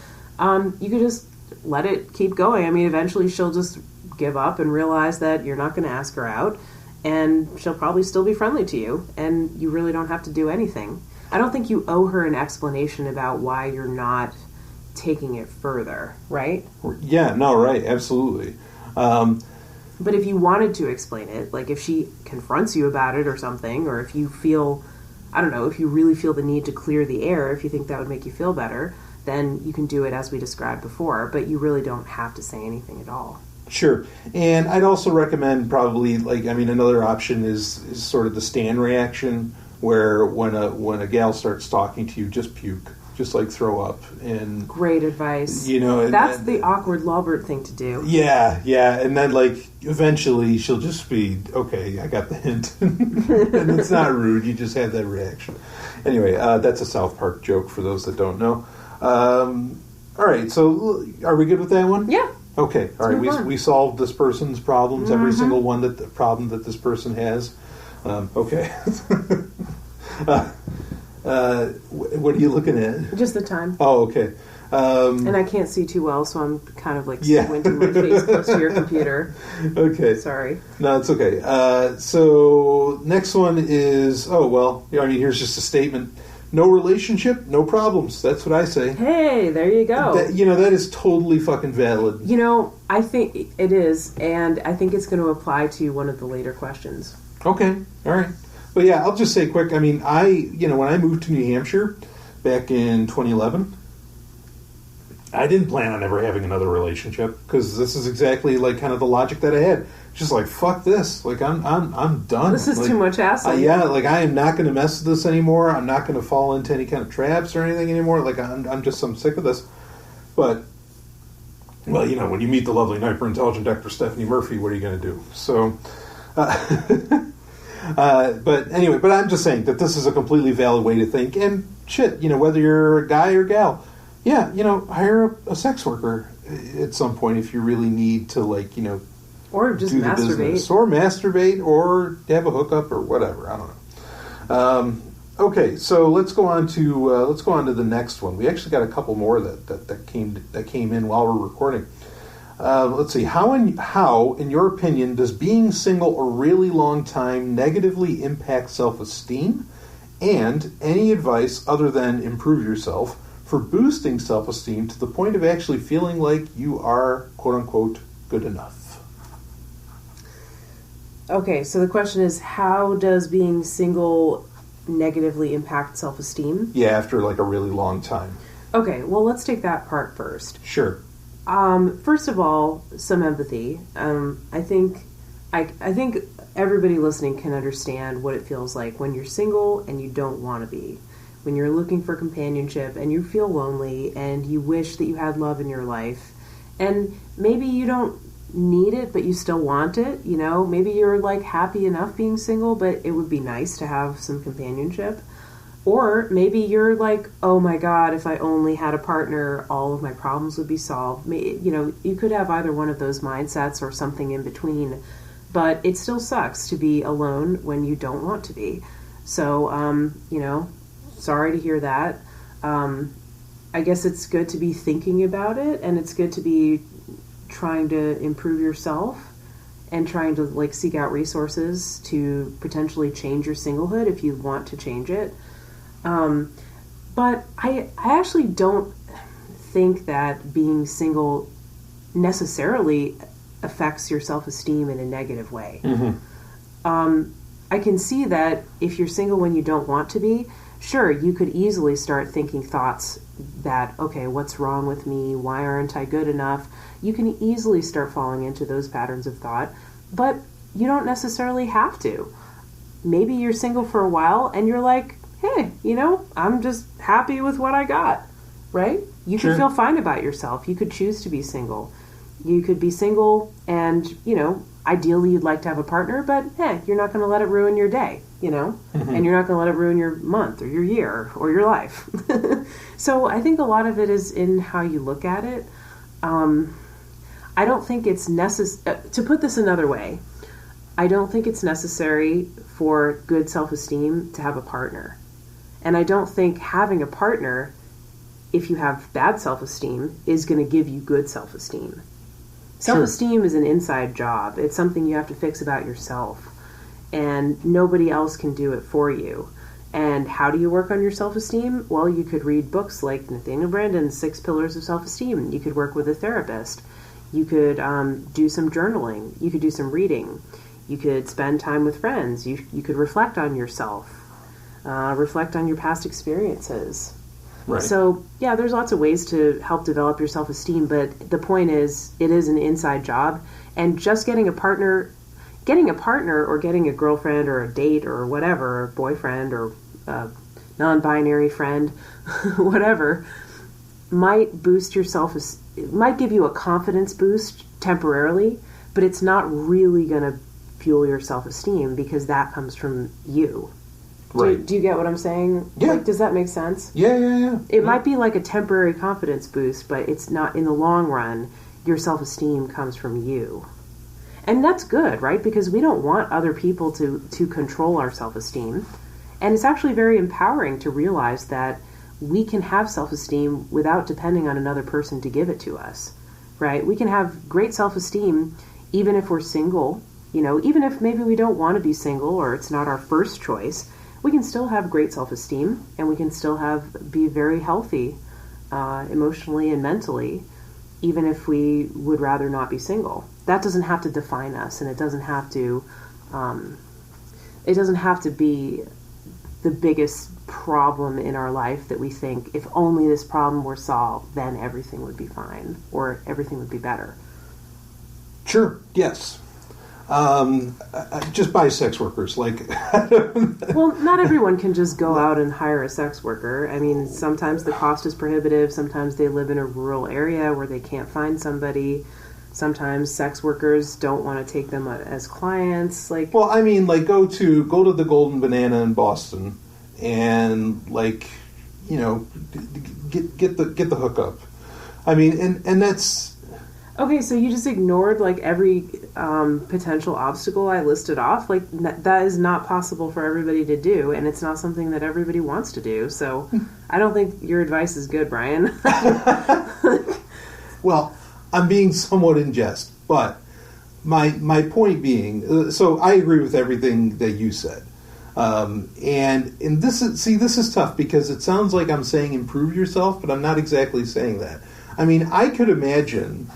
You could just let it keep going. I mean, eventually she'll just give up and realize that you're not going to ask her out. and she'll probably still be friendly to you, and you really don't have to do anything. I don't think you owe her an explanation about why you're not taking it further, right? Yeah, no, right, absolutely. But if you wanted to explain it, like if she confronts you about it or something, or if you feel, I don't know, if you really feel the need to clear the air, if you think that would make you feel better, then you can do it as we described before, but you really don't have to say anything at all. Sure. And I'd also recommend probably, another option is sort of the Stan reaction, where when a gal starts talking to you, just puke. Just throw up. And great advice. That's the awkward Lawbert thing to do. Yeah, and then eventually she'll just be okay. I got the hint, and it's not rude. You just have that reaction. Anyway, that's a South Park joke for those that don't know. All right, so are we good with that one? Yeah. Okay. All right. We solved this person's problems. Every single problem that this person has. Okay. What are you looking at? Just the time. Oh, okay. And I can't see too well, so I'm kind of squinting my face close to your computer. Okay. Sorry. No, it's okay. So next one is, here's just a statement. No relationship, no problems. That's what I say. Hey, there you go. That is totally fucking valid. I think it is, and I think it's going to apply to one of the later questions. Okay. All right. But yeah, I'll just say quick. I mean, when I moved to New Hampshire back in 2011, I didn't plan on ever having another relationship because this is exactly kind of the logic that I had. Just fuck this. I'm done. This is too much hassle. I am not going to mess with this anymore. I'm not going to fall into any kind of traps or anything anymore. I'm sick of this. But, when you meet the lovely, hyper-intelligent Dr. Stephanie Murphy, what are you going to do? So, but anyway, I'm just saying that this is a completely valid way to think. And shit, whether you're a guy or gal, hire a sex worker at some point if you really need to, or just do the masturbate. Business. Or masturbate, or have a hookup, or whatever. I don't know. Okay, so let's go on to the next one. We actually got a couple more that came in while we're recording. Let's see. How, in your opinion, does being single a really long time negatively impact self-esteem? And any advice other than improve yourself for boosting self-esteem to the point of actually feeling like you are, quote-unquote, good enough? Okay, so the question is, how does being single negatively impact self-esteem? Yeah, after a really long time. Okay, well, let's take that part first. Sure. First of all, some empathy. I think everybody listening can understand what it feels like when you're single and you don't want to be. When you're looking for companionship and you feel lonely and you wish that you had love in your life. And maybe you don't need it, but you still want it. Maybe you're happy enough being single, but it would be nice to have some companionship. Or maybe you're oh my God, if I only had a partner, all of my problems would be solved. You could have either one of those mindsets or something in between, but it still sucks to be alone when you don't want to be. So, sorry to hear that. I guess it's good to be thinking about it, and it's good to be trying to improve yourself and trying to seek out resources to potentially change your singlehood if you want to change it. But I actually don't think that being single necessarily affects your self-esteem in a negative way. Mm-hmm. I can see that if you're single when you don't want to be, sure, you could easily start thinking thoughts that, okay, what's wrong with me? Why aren't I good enough? You can easily start falling into those patterns of thought, but you don't necessarily have to. Maybe you're single for a while and you're hey, I'm just happy with what I got, right? You could feel fine about yourself. You could choose to be single. You could be single and, ideally you'd like to have a partner, but hey, you're not going to let it ruin your day, mm-hmm. and you're not going to let it ruin your month or your year or your life. So I think a lot of it is in how you look at it. I don't think it's necessary, to put this another way, I don't think it's necessary for good self-esteem to have a partner. And I don't think having a partner, if you have bad self-esteem, is going to give you good self-esteem. Self-esteem is an inside job. It's something you have to fix about yourself. and nobody else can do it for you. And how do you work on your self-esteem? Well, you could read books like Nathaniel Branden's 6 Pillars of Self-Esteem. You could work with a therapist. You could do some journaling. You could do some reading. You could spend time with friends. You could reflect on yourself. Reflect on your past experiences. Right. So, yeah, there's lots of ways to help develop your self-esteem, but the point is, it is an inside job, and just getting a partner or getting a girlfriend or a date or whatever, a boyfriend or a non-binary friend, whatever, might boost your it might give you a confidence boost temporarily, but it's not really going to fuel your self-esteem because that comes from you. Right. Do you get what I'm saying? Yeah. Like, does that make sense? Yeah. It might be like a temporary confidence boost, but it's not, in the long run, your self-esteem comes from you. And that's good, right? Because we don't want other people to control our self-esteem. And it's actually very empowering to realize that we can have self-esteem without depending on another person to give it to us, right? We can have great self-esteem even if we're single, even if maybe we don't want to be single or it's not our first choice. We can still have great self-esteem, and we can still be very healthy emotionally and mentally, even if we would rather not be single. That doesn't have to define us, and it doesn't have to be the biggest problem in our life that we think, if only this problem were solved, then everything would be fine, or everything would be better. Sure, yes. Just buy sex workers. Well, not everyone can just go out and hire a sex worker. I mean, sometimes the cost is prohibitive. Sometimes they live in a rural area where they can't find somebody. Sometimes sex workers don't want to take them as clients. Well, I mean, go to the Golden Banana in Boston, and get the hookup. I mean, and that's. Okay, so you just ignored every potential obstacle I listed off. That is not possible for everybody to do, and it's not something that everybody wants to do. So I don't think your advice is good, Brian. Well, I'm being somewhat in jest, but my point being, so I agree with everything that you said, and this is tough because it sounds like I'm saying improve yourself, but I'm not exactly saying that. I mean, I could imagine.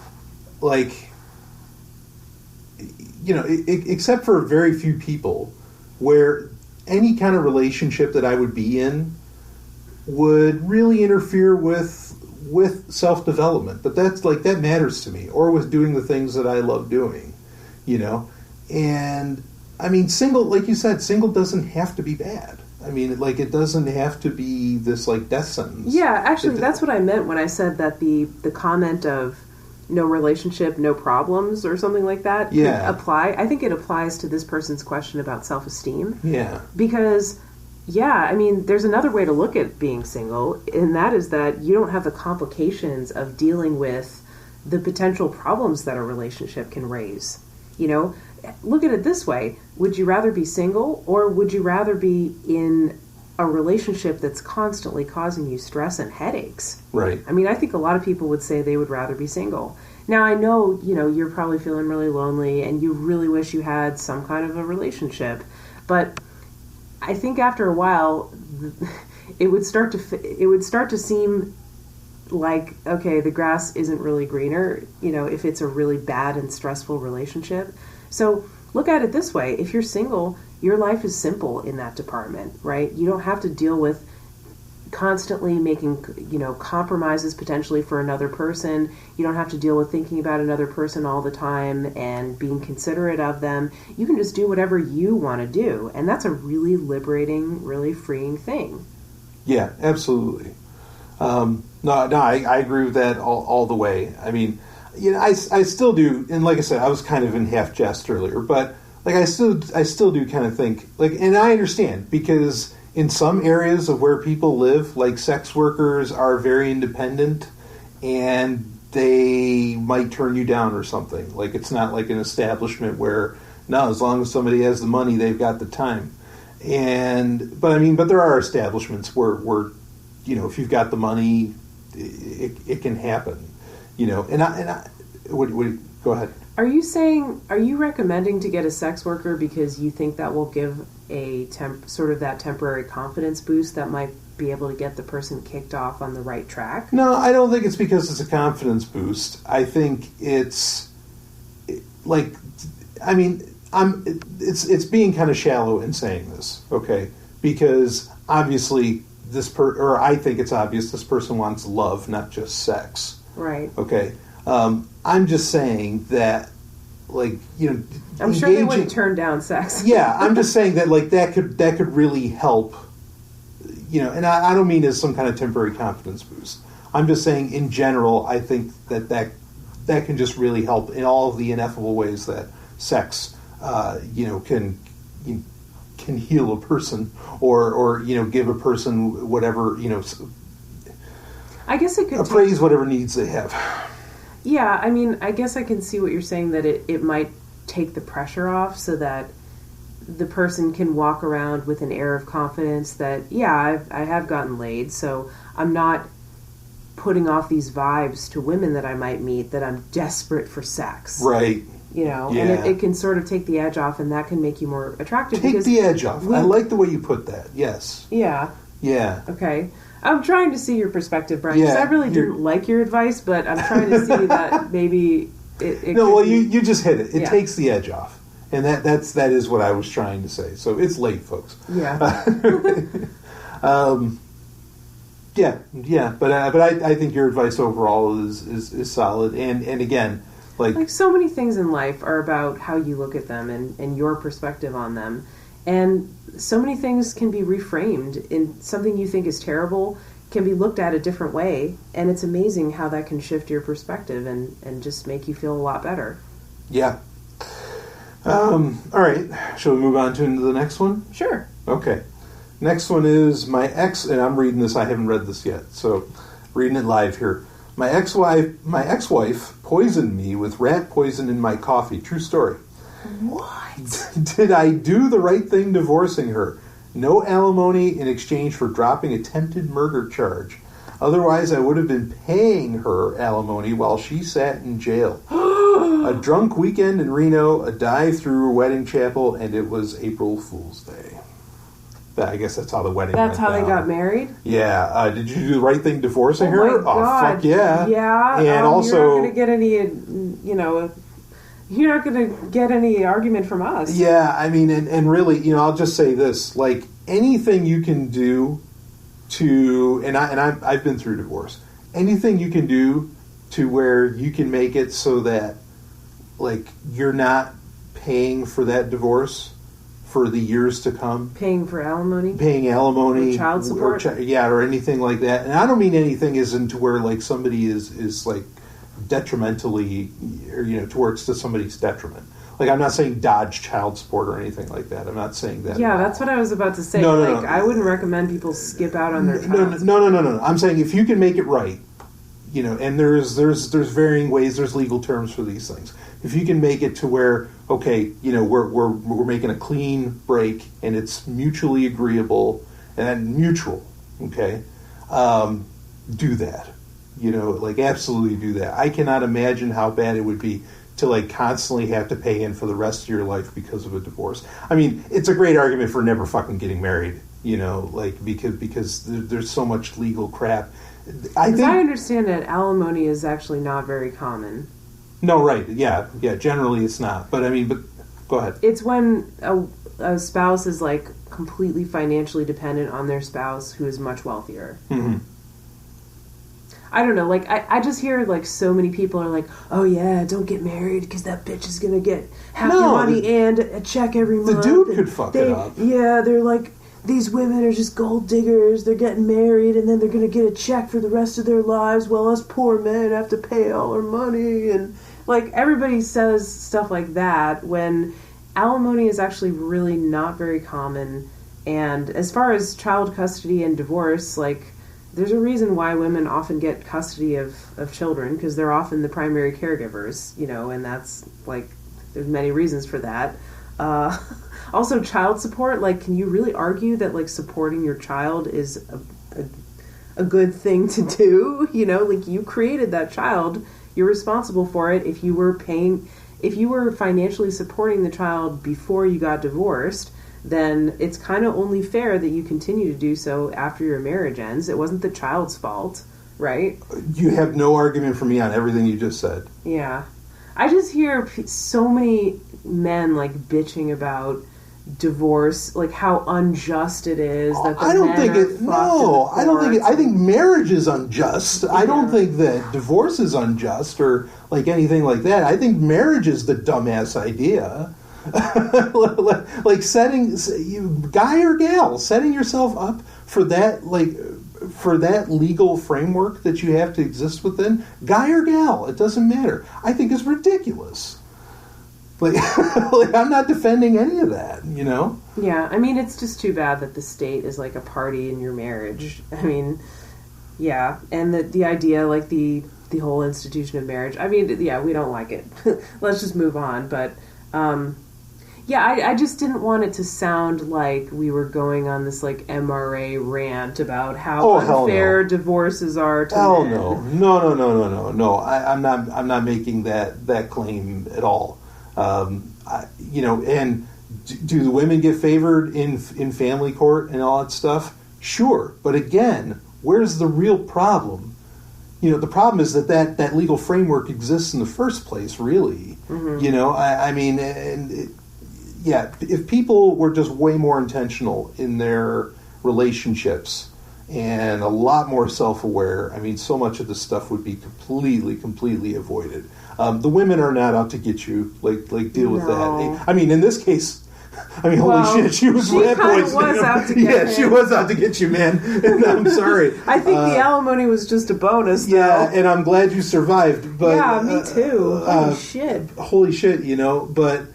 Except for very few people, where any kind of relationship that I would be in would really interfere with self-development. But that matters to me, or with doing the things that I love doing, And I mean, single, like you said, single doesn't have to be bad. I mean, it doesn't have to be this death sentence. Yeah, actually, that's what I meant when I said that the comment of no relationship, no problems, or something like that could apply. I think it applies to this person's question about self-esteem. Yeah. Because, I mean, there's another way to look at being single, and that is that you don't have the complications of dealing with the potential problems that a relationship can raise. Look at it this way. Would you rather be single, or would you rather be in a relationship that's constantly causing you stress and headaches? Right. I mean, I think a lot of people would say they would rather be single. Now, I know, you're probably feeling really lonely and you really wish you had some kind of a relationship, but I think after a while, it would start to seem like, okay, the grass isn't really greener, if it's a really bad and stressful relationship. So look at it this way. If you're single, your life is simple in that department, right? You don't have to deal with constantly making, compromises potentially for another person. You don't have to deal with thinking about another person all the time and being considerate of them. You can just do whatever you want to do. And that's a really liberating, really freeing thing. Yeah, absolutely. I agree with that all the way. I mean, I still do. And like I said, I was kind of in half jest earlier, but I still do kind of think, and I understand, because in some areas of where people live, sex workers are very independent, and they might turn you down or something. It's not like an establishment where, no, as long as somebody has the money, they've got the time. But there are establishments where if you've got the money, it can happen. And I go ahead. Are you recommending to get a sex worker because you think that will give a sort of that temporary confidence boost that might be able to get the person kicked off on the right track? No, I don't think it's because it's a confidence boost. I think it's like, I mean, it's being kind of shallow in saying this, okay? Because obviously I think it's obvious this person wants love, not just sex. Right. Okay. I'm just saying that, like, you know, I'm sure they wouldn't turn down sex. Yeah, I'm just saying that, like, that could really help, you know, and I don't mean as some kind of temporary confidence boost. I'm just saying in general, I think that can just really help in all of the ineffable ways that sex, you know, can heal a person or you know, give a person whatever, you know, I guess it could appraise whatever needs they have. Yeah, I mean, I guess I can see what you're saying, that it might take the pressure off so that the person can walk around with an air of confidence that, yeah, I have gotten laid, so I'm not putting off these vibes to women that I might meet that I'm desperate for sex. Right. You know, yeah. And it can sort of take the edge off, and that can make you more attractive. Take the edge off. I like the way you put that, yes. Yeah. Yeah. Okay. I'm trying to see your perspective, Brian, because I really didn't like your advice, but I'm trying to see that maybe it No, well, you just hit it. It Yeah. takes the edge off. And that is what I was trying to say. So it's late, folks. Yeah. Yeah. But I think your advice overall is solid. And again, like so many things in life are about how you look at them and your perspective on them. And so many things can be reframed. In something you think is terrible can be looked at a different way. And it's amazing how that can shift your perspective and just make you feel a lot better. Yeah. All right. Shall we move on to the next one? Sure. Okay. Next one is my ex, and I'm reading this. I haven't read this yet, so reading it live here. My ex-wife poisoned me with rat poison in my coffee. True story. What? Did I do the right thing divorcing her? No alimony in exchange for dropping attempted murder charge. Otherwise, I would have been paying her alimony while she sat in jail. A drunk weekend in Reno, a dive through a wedding chapel, and it was April Fool's Day. I guess that's how the wedding went That's how down. they got married? Yeah. Did you do the right thing divorcing her? My God. Oh, fuck yeah. Yeah. And also... You're not going to get any, you know... You're not going to get any argument from us. Yeah, I mean, and really, you know, I'll just say this. Like, anything you can do to... And I've been through divorce. Anything you can do to where you can make it so that, like, you're not paying for that divorce for the years to come. Paying for alimony? Paying alimony. Or child support? Or anything like that. And I don't mean anything isn't to where, like, somebody is like, detrimentally, or, you know, towards to somebody's detriment. Like, I'm not saying dodge child support or anything like that. I'm not saying that. Yeah, that's what I was about to say. No. I wouldn't recommend people skip out on their child. No. I'm saying if you can make it right, you know, and there's varying ways, there's legal terms for these things. If you can make it to where, okay, you know, we're making a clean break and it's mutually agreeable and mutual, okay, do that. You know, like, absolutely do that. I cannot imagine how bad it would be to, like, constantly have to pay in for the rest of your life because of a divorce. I mean, it's a great argument for never fucking getting married, you know, like, because there's so much legal crap. I understand that alimony is actually not very common. No, right. Yeah, generally it's not. But, I mean, go ahead. It's when a spouse is, like, completely financially dependent on their spouse who is much wealthier. Mm-hmm. I don't know, like, I just hear, like, so many people are like, oh, yeah, don't get married because that bitch is going to get half your money and a check every month. The dude could fuck it up. Yeah, they're like, these women are just gold diggers. They're getting married and then they're going to get a check for the rest of their lives while us poor men have to pay all our money. And, like, everybody says stuff like that when alimony is actually really not very common. And as far as child custody and divorce, like... There's a reason why women often get custody of children, because they're often the primary caregivers, you know, and that's, like, there's many reasons for that. Also, child support, like, can you really argue that, like, supporting your child is a good thing to do? You know, like, you created that child, you're responsible for it. If you were paying, if you were financially supporting the child before you got divorced, then it's kind of only fair that you continue to do so after your marriage ends. It wasn't the child's fault, right? You have no argument for me on everything you just said. Yeah. I just hear so many men, like, bitching about divorce, like how unjust it is that the I don't men think are it. No, I don't think it. I think marriage is unjust. Yeah. I don't think that divorce is unjust or like anything like that. I think marriage is the dumbass idea. Like setting guy or gal, setting yourself up for that, like for that legal framework that you have to exist within, guy or gal, it doesn't matter. I think is ridiculous. Like, like, I'm not defending any of that, you know? Yeah, I mean, it's just too bad that the state is like a party in your marriage. I mean, yeah, and the idea, like the whole institution of marriage, I mean, yeah, we don't like it. Let's just move on, but, yeah, I just didn't want it to sound like we were going on this, like, MRA rant about how unfair divorces are to men. No. I'm not making that claim at all. You know, and do the women get favored in family court and all that stuff? Sure, but again, where's the real problem? You know, the problem is that legal framework exists in the first place, really. Mm-hmm. You know, I mean, yeah, if people were just way more intentional in their relationships and a lot more self-aware, I mean, so much of this stuff would be completely avoided. The women are not out to get you, like deal with that. I mean, in this case, I mean, holy shit, she was rat poisoning him. Out to get him. She was out to get you, man. And I'm sorry. I think the alimony was just a bonus, though. Yeah, and I'm glad you survived. But yeah, me too. Holy shit, you know. But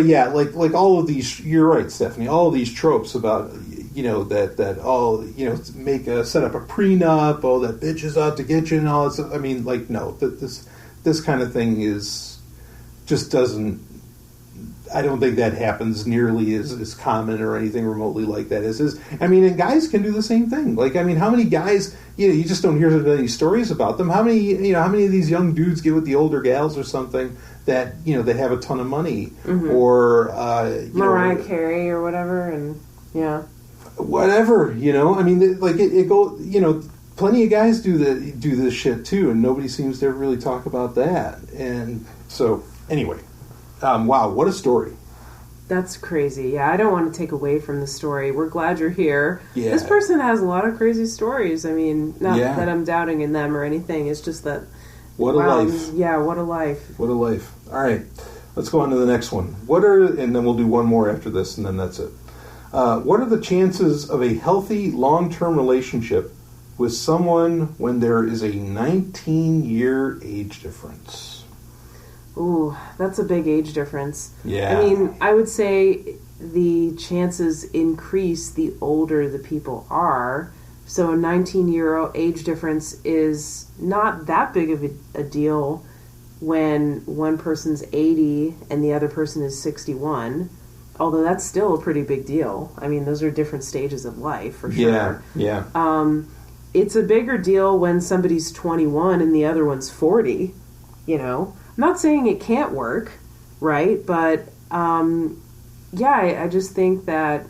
yeah, like all of these. You're right, Stephanie. All of these tropes about, you know, that all, you know, set up a prenup. Oh, that bitch is out to get you and all that stuff. I mean, like, no, this kind of thing just doesn't. I don't think that happens nearly as common or anything remotely like that is. I mean, and guys can do the same thing. Like, I mean, how many guys, you know, you just don't hear any stories about them. How many of these young dudes get with the older gals or something that, you know, they have a ton of money, mm-hmm. or Mariah Carey or whatever, and yeah, whatever, you know. I mean, like it go, you know, plenty of guys do this shit too, and nobody seems to ever really talk about that. And so, anyway. Wow, what a story. That's crazy. Yeah, I don't want to take away from the story. We're glad you're here. Yeah. This person has a lot of crazy stories. I mean, not that I'm doubting in them or anything. It's just that... What a life. Yeah, what a life. What a life. All right, let's go on to the next one. And then we'll do one more after this, and then that's it. What are the chances of a healthy, long-term relationship with someone when there is a 19-year age difference? Ooh, that's a big age difference. Yeah. I mean, I would say the chances increase the older the people are. So a 19-year age difference is not that big of a deal when one person's 80 and the other person is 61. Although that's still a pretty big deal. I mean, those are different stages of life, for sure. Yeah. It's a bigger deal when somebody's 21 and the other one's 40, you know. I'm not saying it can't work, right? But, I just think that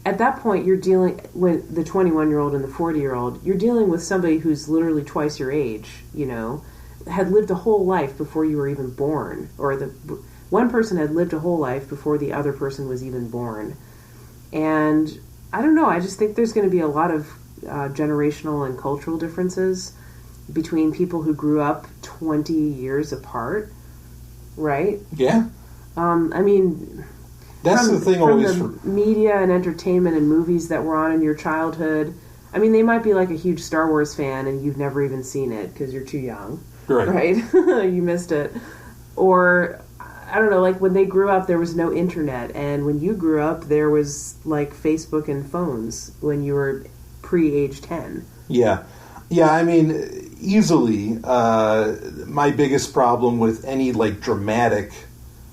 at that point you're dealing with the 21-year-old and the 40-year-old. You're dealing with somebody who's literally twice your age, you know, had lived a whole life before you were even born. Or one person had lived a whole life before the other person was even born. And I don't know, I just think there's going to be a lot of generational and cultural differences between people who grew up 20 years apart, right? Yeah. I mean, that's the thing always from the media and entertainment and movies that were on in your childhood. I mean, they might be like a huge Star Wars fan and you've never even seen it because you're too young, right? You missed it. Or, I don't know, like when they grew up, there was no internet. And when you grew up, there was like Facebook and phones when you were pre-age 10. Yeah. Yeah, I mean, easily, my biggest problem with any, like, dramatic,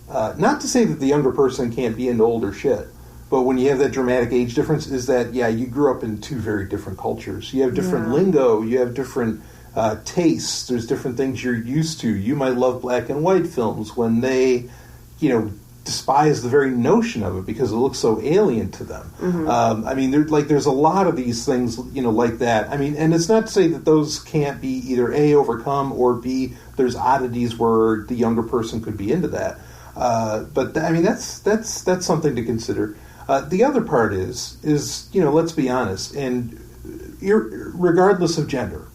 not to say that the younger person can't be into older shit, but when you have that dramatic age difference is that, yeah, you grew up in two very different cultures. You have different lingo, you have different tastes. There's different things you're used to. You might love black and white films when they, despise the very notion of it because it looks so alien to them. I mean, there's a lot of these things, like that. I mean, and it's not to say that those can't be either A, overcome, or B, there's oddities where the younger person could be into that. But I mean, that's something to consider. The other part is let's be honest, and regardless of gender,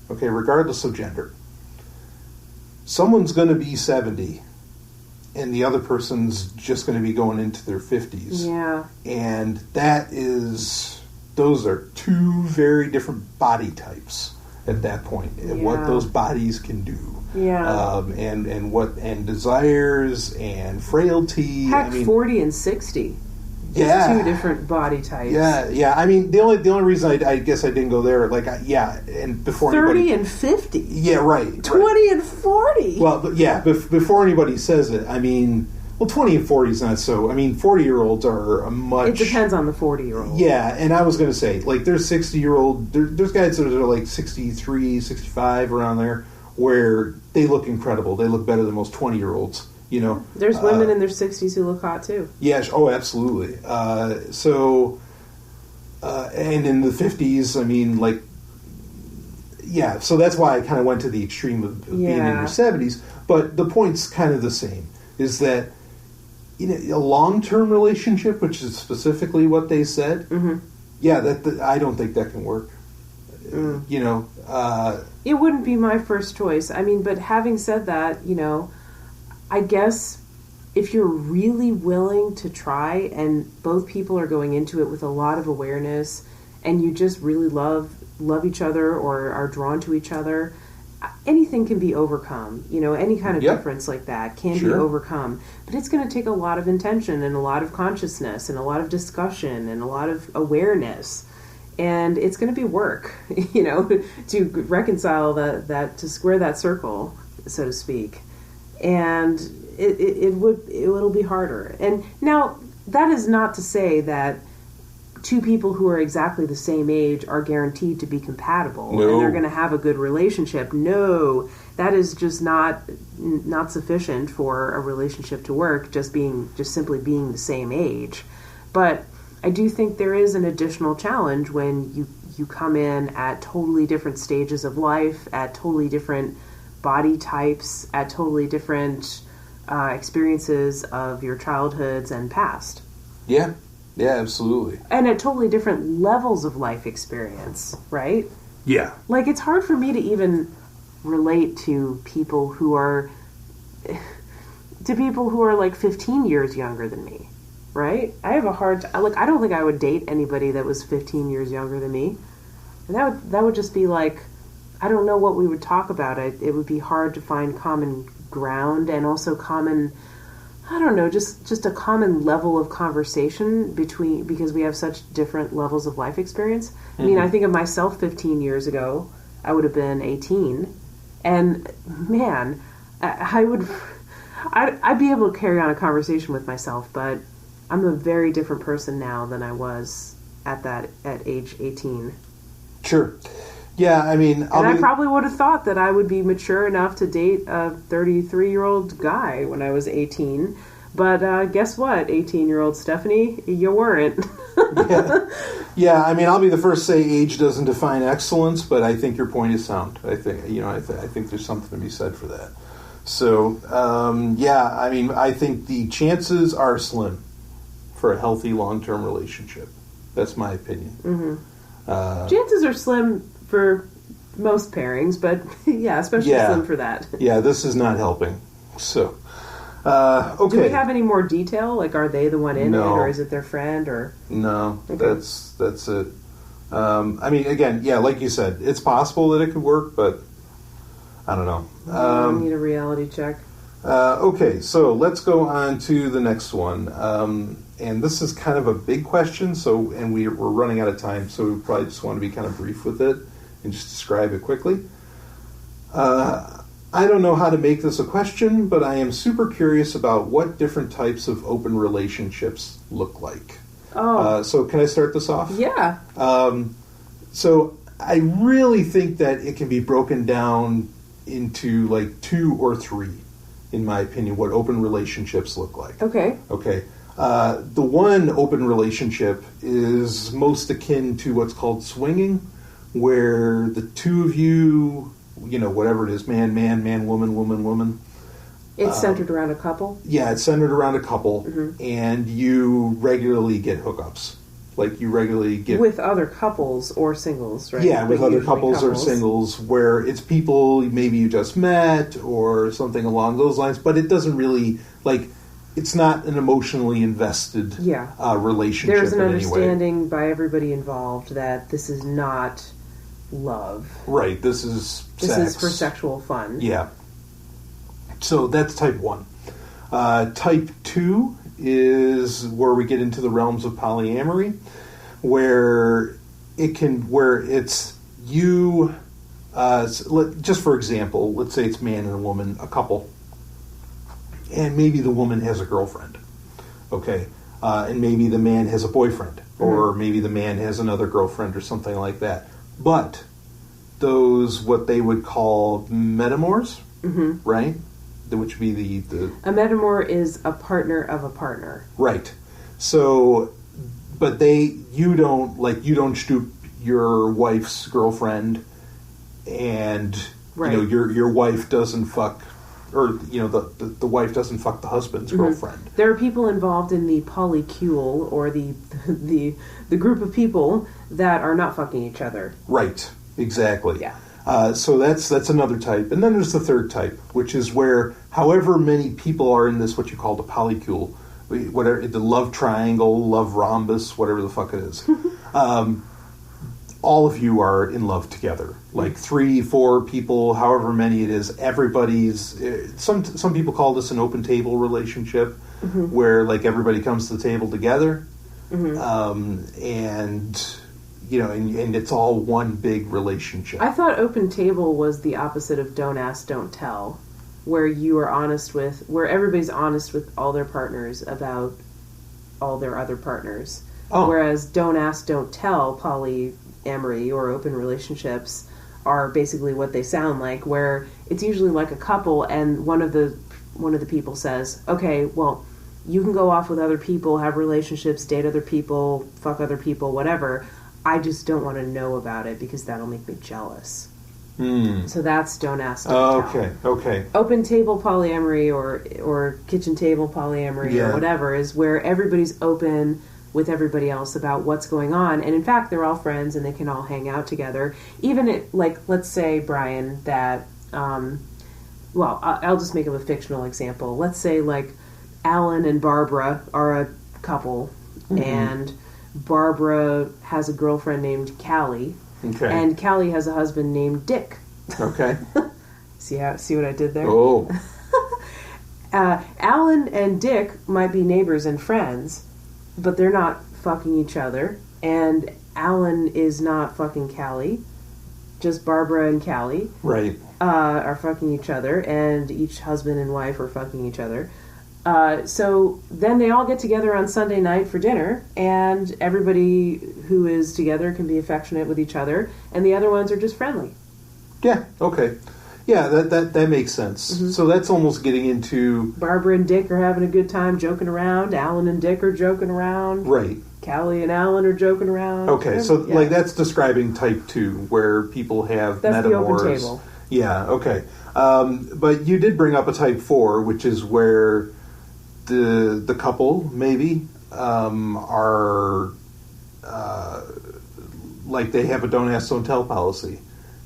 someone's going to be 70. And the other person's just going to be going into their 50s. Yeah. And those are two very different body types at that point. And what those bodies can do. Yeah. And desires and frailty. Heck, 40 and 60. Yeah. Two different body types. Yeah. I mean, the only reason I guess I didn't go there, and before 30 and 50. Yeah, right. 20 and 40. Well, before anybody says it, I mean, 20 and 40 is not so. I mean, 40-year-olds are a much. It depends on the 40-year-old. Yeah, and I was going to say, there's 60-year-old. There's guys that are like 63, 65, around there, where they look incredible. They look better than most 20-year-olds. There's women in their 60s who look hot too. Yes, absolutely. And in the 50s, I mean, so that's why I kind of went to the extreme of being in your 70s. But the point's kind of the same, is that a long-term relationship, which is specifically what they said, I don't think that can work. It wouldn't be my first choice. I mean, but having said that, I guess if you're really willing to try and both people are going into it with a lot of awareness and you just really love each other or are drawn to each other, anything can be overcome. Any kind of difference like that can be overcome. But it's going to take a lot of intention and a lot of consciousness and a lot of discussion and a lot of awareness. And it's going to be work, to reconcile that, to square that circle, so to speak. And it'll be harder. And now, that is not to say that two people who are exactly the same age are guaranteed to be compatible and they're going to have a good relationship. No, that is just not sufficient for a relationship to work, just simply being the same age. But I do think there is an additional challenge when you come in at totally different stages of life, at totally different body types, at totally different experiences of your childhoods and past. Yeah, absolutely. And at totally different levels of life experience, right? Yeah. It's hard for me to even relate to people who are 15 years younger than me, right? I have a hard I don't think I would date anybody that was 15 years younger than me. And that would just be I don't know what we would talk about. It would be hard to find common ground and also common, I don't know, just a common level of conversation because we have such different levels of life experience. I mean, I think of myself 15 years ago, I would have been 18. And man, I'd be able to carry on a conversation with myself, but I'm a very different person now than I was at age 18. Sure. Yeah, I mean... I probably would have thought that I would be mature enough to date a 33-year-old guy when I was 18. But guess what, 18-year-old Stephanie? You weren't. Yeah, I mean, I'll be the first to say age doesn't define excellence, but I think your point is sound. I think, I think there's something to be said for that. So, I mean, I think the chances are slim for a healthy long-term relationship. That's my opinion. Mm-hmm. Chances are slim for most pairings, but especially slim for that. Yeah, this is not helping. So, okay. Do we have any more detail? Are they the one in it, or is it their friend, or? No, okay. That's it. I mean, again, like you said, it's possible that it could work, but I don't know. I need a reality check. Okay, so let's go on to the next one. And this is kind of a big question, and we're running out of time, so we probably just want to be kind of brief with it and just describe it quickly. I don't know how to make this a question, but I am super curious about what different types of open relationships look like. So can I start this off? Yeah. So I really think that it can be broken down into like 2 or 3, in my opinion, what open relationships look like. Okay. Okay. The one open relationship is most akin to what's called swinging, where the two of you, whatever it is, man, woman, woman. It's centered around a couple? Yeah, it's centered around a couple, and you regularly get hookups. Like, you regularly get... With other couples or singles, right? Yeah, with other couples or singles, where it's people maybe you just met or something along those lines, but it doesn't really, like... It's not an emotionally invested relationship. There's an understanding by everybody involved that this is not love. Right. This is sex. This is for sexual fun. Yeah. So that's type 1. Type 2 is where we get into the realms of polyamory, where it's you. Just for example, let's say it's man and a woman, a couple. And maybe the woman has a girlfriend, okay? And maybe the man has a boyfriend, or maybe the man has another girlfriend or something like that. But those, what they would call metamors, right? Which would be the... A metamor is a partner of a partner. Right. So, but you don't stoop your wife's girlfriend, and, your wife doesn't fuck... Or, the wife doesn't fuck the husband's girlfriend. There are people involved in the polycule, or the group of people that are not fucking each other. Right, exactly. Yeah. So that's another type. And then there's the third type, which is where however many people are in this, what you call the polycule, whatever, the love triangle, love rhombus, whatever the fuck it is. All of you are in love together. Like 3, 4 people, however many it is, everybody's... Some people call this an open table relationship, where like everybody comes to the table together, and it's all one big relationship. I thought open table was the opposite of don't ask, don't tell, where where everybody's honest with all their partners about all their other partners. Oh. Whereas don't ask, don't tell, polyamory or open relationships are basically what they sound like, where it's usually like a couple and one of the people says, okay, well, you can go off with other people, have relationships, date other people, fuck other people, whatever. I just don't want to know about it because that'll make me jealous. So that's don't ask, don't tell. Okay. Open table polyamory or kitchen table polyamory or whatever is where everybody's open with everybody else about what's going on, and in fact they're all friends and they can all hang out together. Even let's say, Brian, that I'll just make up a fictional example. Let's say like Alan and Barbara are a couple, and Barbara has a girlfriend named Callie, and Callie has a husband named Dick. Okay. See what I did there? Oh. Alan and Dick might be neighbors and friends, but they're not fucking each other, and Alan is not fucking Callie. Just Barbara and Callie are fucking each other, and each husband and wife are fucking each other. So then they all get together on Sunday night for dinner, and everybody who is together can be affectionate with each other, and the other ones are just friendly. Yeah, okay. Yeah, that makes sense. So that's almost getting into... Barbara and Dick are having a good time joking around. Alan and Dick are joking around. Right. Callie and Alan are joking around. Okay, so like that's describing type 2, where people have that's metamors. The open table. Yeah, okay. But you did bring up a type 4, which is where the couple, maybe, are... like they have a don't ask, don't tell policy.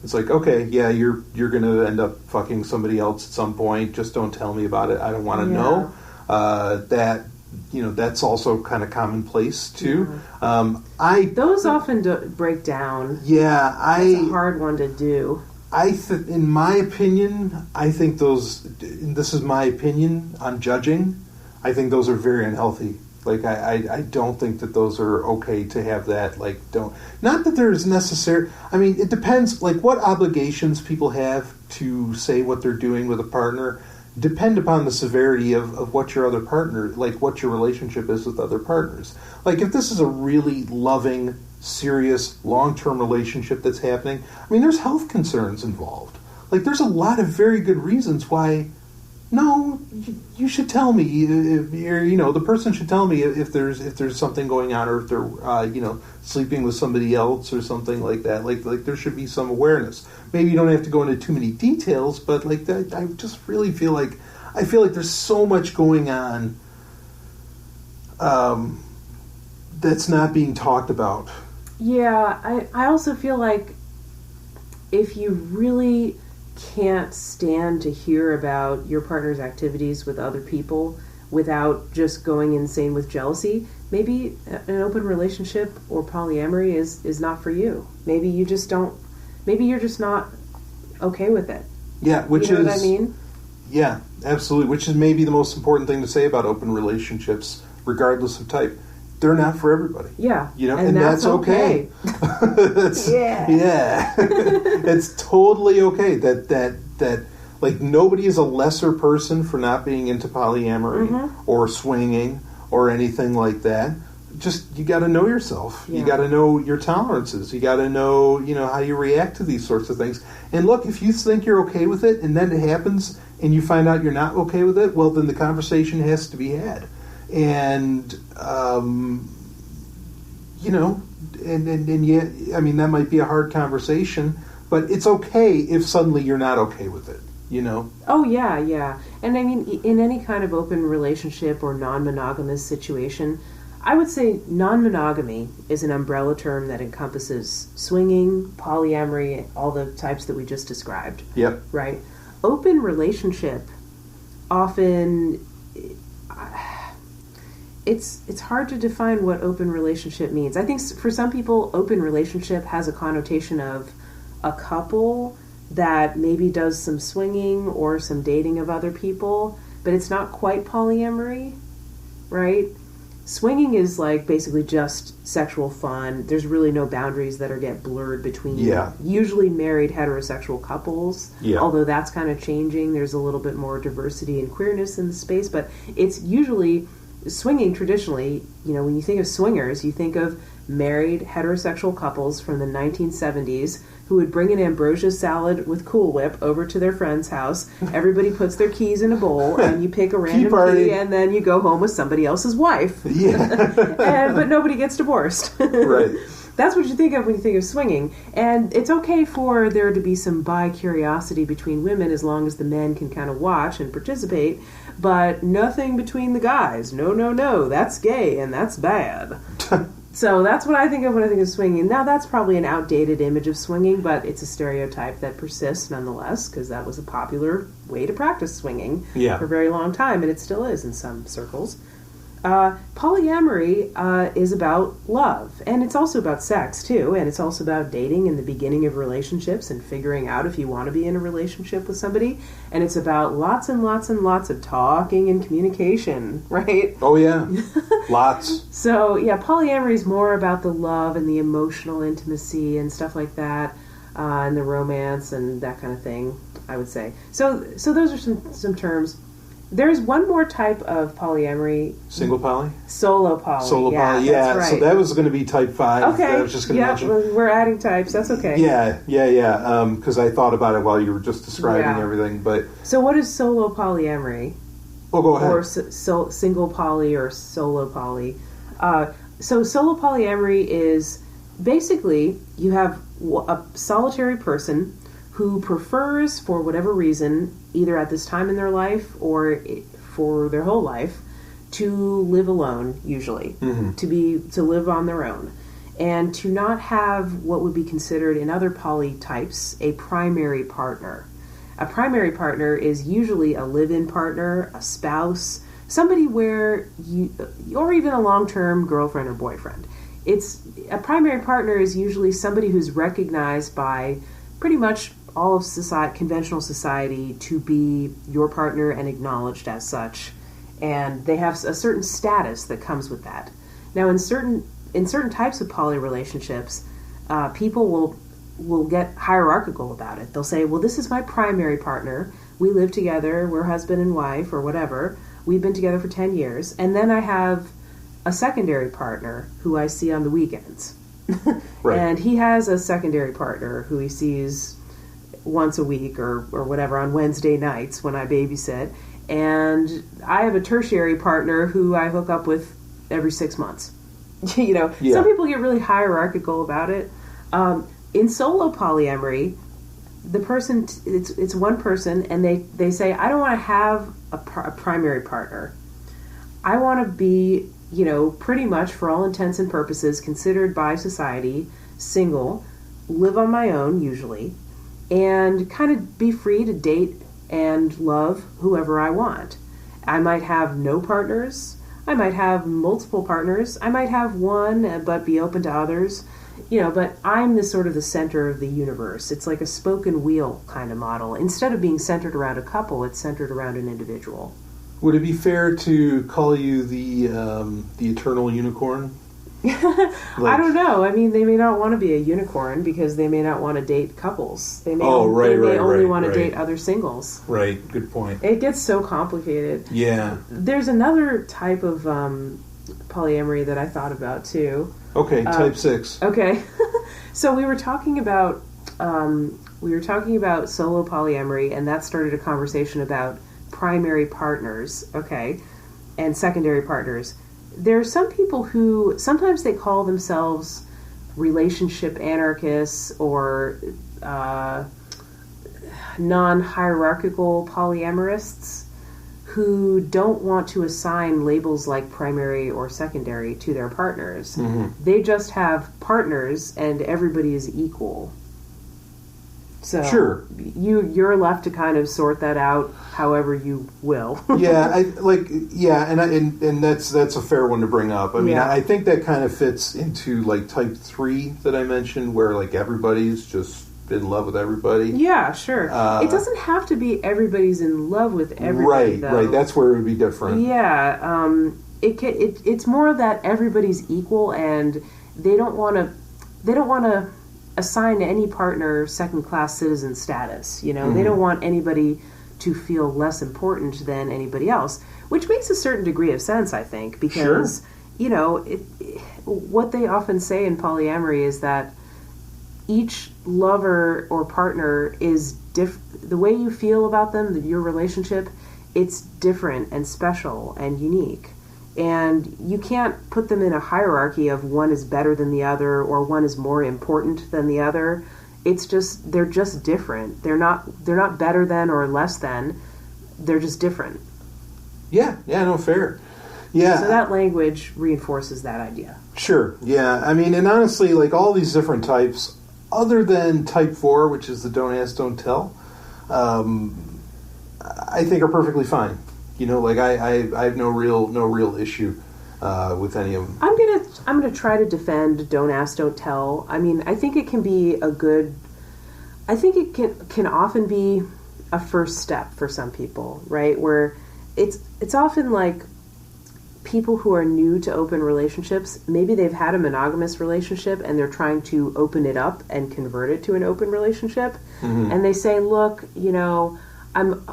It's like, okay, yeah, you're going to end up fucking somebody else at some point. Just don't tell me about it. I don't want to know. That's also kind of commonplace too. Those often break down. Yeah, it's a hard one to do. In my opinion, I think those. This is my opinion on judging. I think those are very unhealthy. Like, I don't think that those are okay to have that, like, not that there's necessary, I mean, it depends, like, what obligations people have to say what they're doing with a partner depend upon the severity of what your other partner, like, what your relationship is with other partners. Like, if this is a really loving, serious, long-term relationship that's happening, I mean, there's health concerns involved. Like, there's a lot of very good reasons why, no, you should tell me, or, the person should tell me if there's something going on, or if they're, sleeping with somebody else or something like that. Like there should be some awareness. Maybe you don't have to go into too many details, but like that, I just really feel like there's so much going on that's not being talked about. Yeah, I also feel like if you really can't stand to hear about your partner's activities with other people without just going insane with jealousy, maybe an open relationship or polyamory is not for you. Maybe you're just not okay with it. Yeah, which you know is what I mean? Yeah, absolutely. Which is maybe the most important thing to say about open relationships, regardless of type. They're not for everybody. Yeah. And that's okay. Yeah. It's totally okay that like nobody is a lesser person for not being into polyamory or swinging or anything like that. Just, you got to know yourself. Yeah. You got to know your tolerances. You got to know, how you react to these sorts of things. And look, if you think you're okay with it and then it happens and you find out you're not okay with it, well, then the conversation has to be had. And, and yet, I mean, that might be a hard conversation, but it's okay if suddenly you're not okay with it, Oh, yeah. And I mean, in any kind of open relationship or non-monogamous situation, I would say non-monogamy is an umbrella term that encompasses swinging, polyamory, all the types that we just described. Yep. Right? Open relationship often... It's hard to define what open relationship means. I think for some people, open relationship has a connotation of a couple that maybe does some swinging or some dating of other people, but it's not quite polyamory, right? Swinging is like basically just sexual fun. There's really no boundaries that get blurred between usually married heterosexual couples, although that's kind of changing. There's a little bit more diversity and queerness in the space, but it's usually... Swinging traditionally, when you think of swingers, you think of married heterosexual couples from the 1970s who would bring an ambrosia salad with Cool Whip over to their friend's house. Everybody puts their keys in a bowl, and you pick a random key, and then you go home with somebody else's wife. Yeah. But nobody gets divorced. Right. That's what you think of when you think of swinging. And it's okay for there to be some bi-curiosity between women as long as the men can kind of watch and participate, but nothing between the guys. No, that's gay and that's bad. So that's what I think of when I think of swinging. Now, that's probably an outdated image of swinging, but it's a stereotype that persists nonetheless, because that was a popular way to practice swinging for a very long time, and it still is in some circles. Polyamory is about love, and it's also about sex, too, and it's also about dating and the beginning of relationships and figuring out if you want to be in a relationship with somebody, and it's about lots and lots and lots of talking and communication, right? Oh, yeah. Lots. So, yeah, polyamory is more about the love and the emotional intimacy and stuff like that, and the romance and that kind of thing, I would say. So those are some terms. There's one more type of polyamory. Single poly? Solo poly. Solo poly, yeah. That's right. So that was going to be type 5. Okay. I was just going to mention. We're adding types. That's okay. Yeah. Because I thought about it while you were just describing everything. But so what is solo polyamory? Oh, go ahead. Or single poly or solo poly. So solo polyamory is basically you have a solitary person who prefers, for whatever reason, either at this time in their life or for their whole life, to live alone, usually, to live on their own, and to not have what would be considered in other poly types a primary partner. A primary partner is usually a live-in partner, a spouse, somebody or even a long-term girlfriend or boyfriend. A primary partner is usually somebody who's recognized by pretty much all of conventional society to be your partner and acknowledged as such, and they have a certain status that comes with that. Now, in certain types of poly relationships, people will get hierarchical about it. They'll say, "Well, this is my primary partner. We live together. We're husband and wife, or whatever. We've been together for 10 years, and then I have a secondary partner who I see on the weekends." Right. And he has a secondary partner who he sees once a week or whatever on Wednesday nights when I babysit. And I have a tertiary partner who I hook up with every 6 months. Yeah. Some people get really hierarchical about it. In solo polyamory, the person, it's one person, and they say, I don't want to have a primary partner. I want to be, pretty much for all intents and purposes, considered by society single, live on my own usually, and kind of be free to date and love whoever I want. I might have no partners. I might have multiple partners. I might have one, but be open to others. But I'm the sort of the center of the universe. It's like a spoken wheel kind of model. Instead of being centered around a couple, it's centered around an individual. Would it be fair to call you the eternal unicorn? I don't know. I mean, they may not want to be a unicorn because they may not want to date couples. They may only want to date other singles. Right. Good point. It gets so complicated. Yeah. There's another type of polyamory that I thought about too. Okay, type 6. Okay. So we were talking about solo polyamory, and that started a conversation about primary partners, okay, and secondary partners. There are some people who sometimes they call themselves relationship anarchists or non-hierarchical polyamorists who don't want to assign labels like primary or secondary to their partners. Mm-hmm. They just have partners and everybody is equal. So sure. You're left to kind of sort that out however you will. Yeah, and that's a fair one to bring up. I mean, I think that kind of fits into like type 3 that I mentioned, where like everybody's just in love with everybody. Yeah, sure. It doesn't have to be everybody's in love with everybody. Right. That's where it would be different. Yeah, it's more that everybody's equal, and they don't want to assign any partner second-class citizen status. Mm-hmm. They don't want anybody to feel less important than anybody else, which makes a certain degree of sense, I think, because, sure. What they often say in polyamory is that each lover or partner is the way you feel about them, your relationship, it's different and special and unique. And you can't put them in a hierarchy of one is better than the other or one is more important than the other. It's just, they're just different. They're not better than or less than. They're just different. Yeah, no, fair. Yeah. So that language reinforces that idea. Sure, yeah. I mean, and honestly, like all these different types, other than type 4, which is the don't ask, don't tell, I think are perfectly fine. I have no real issue with any of them. I'm gonna try to defend don't ask, don't tell. I mean, I think it can be I think it can often be a first step for some people, right? Where it's often like people who are new to open relationships, maybe they've had a monogamous relationship and they're trying to open it up and convert it to an open relationship. Mm-hmm. And they say, look, I'm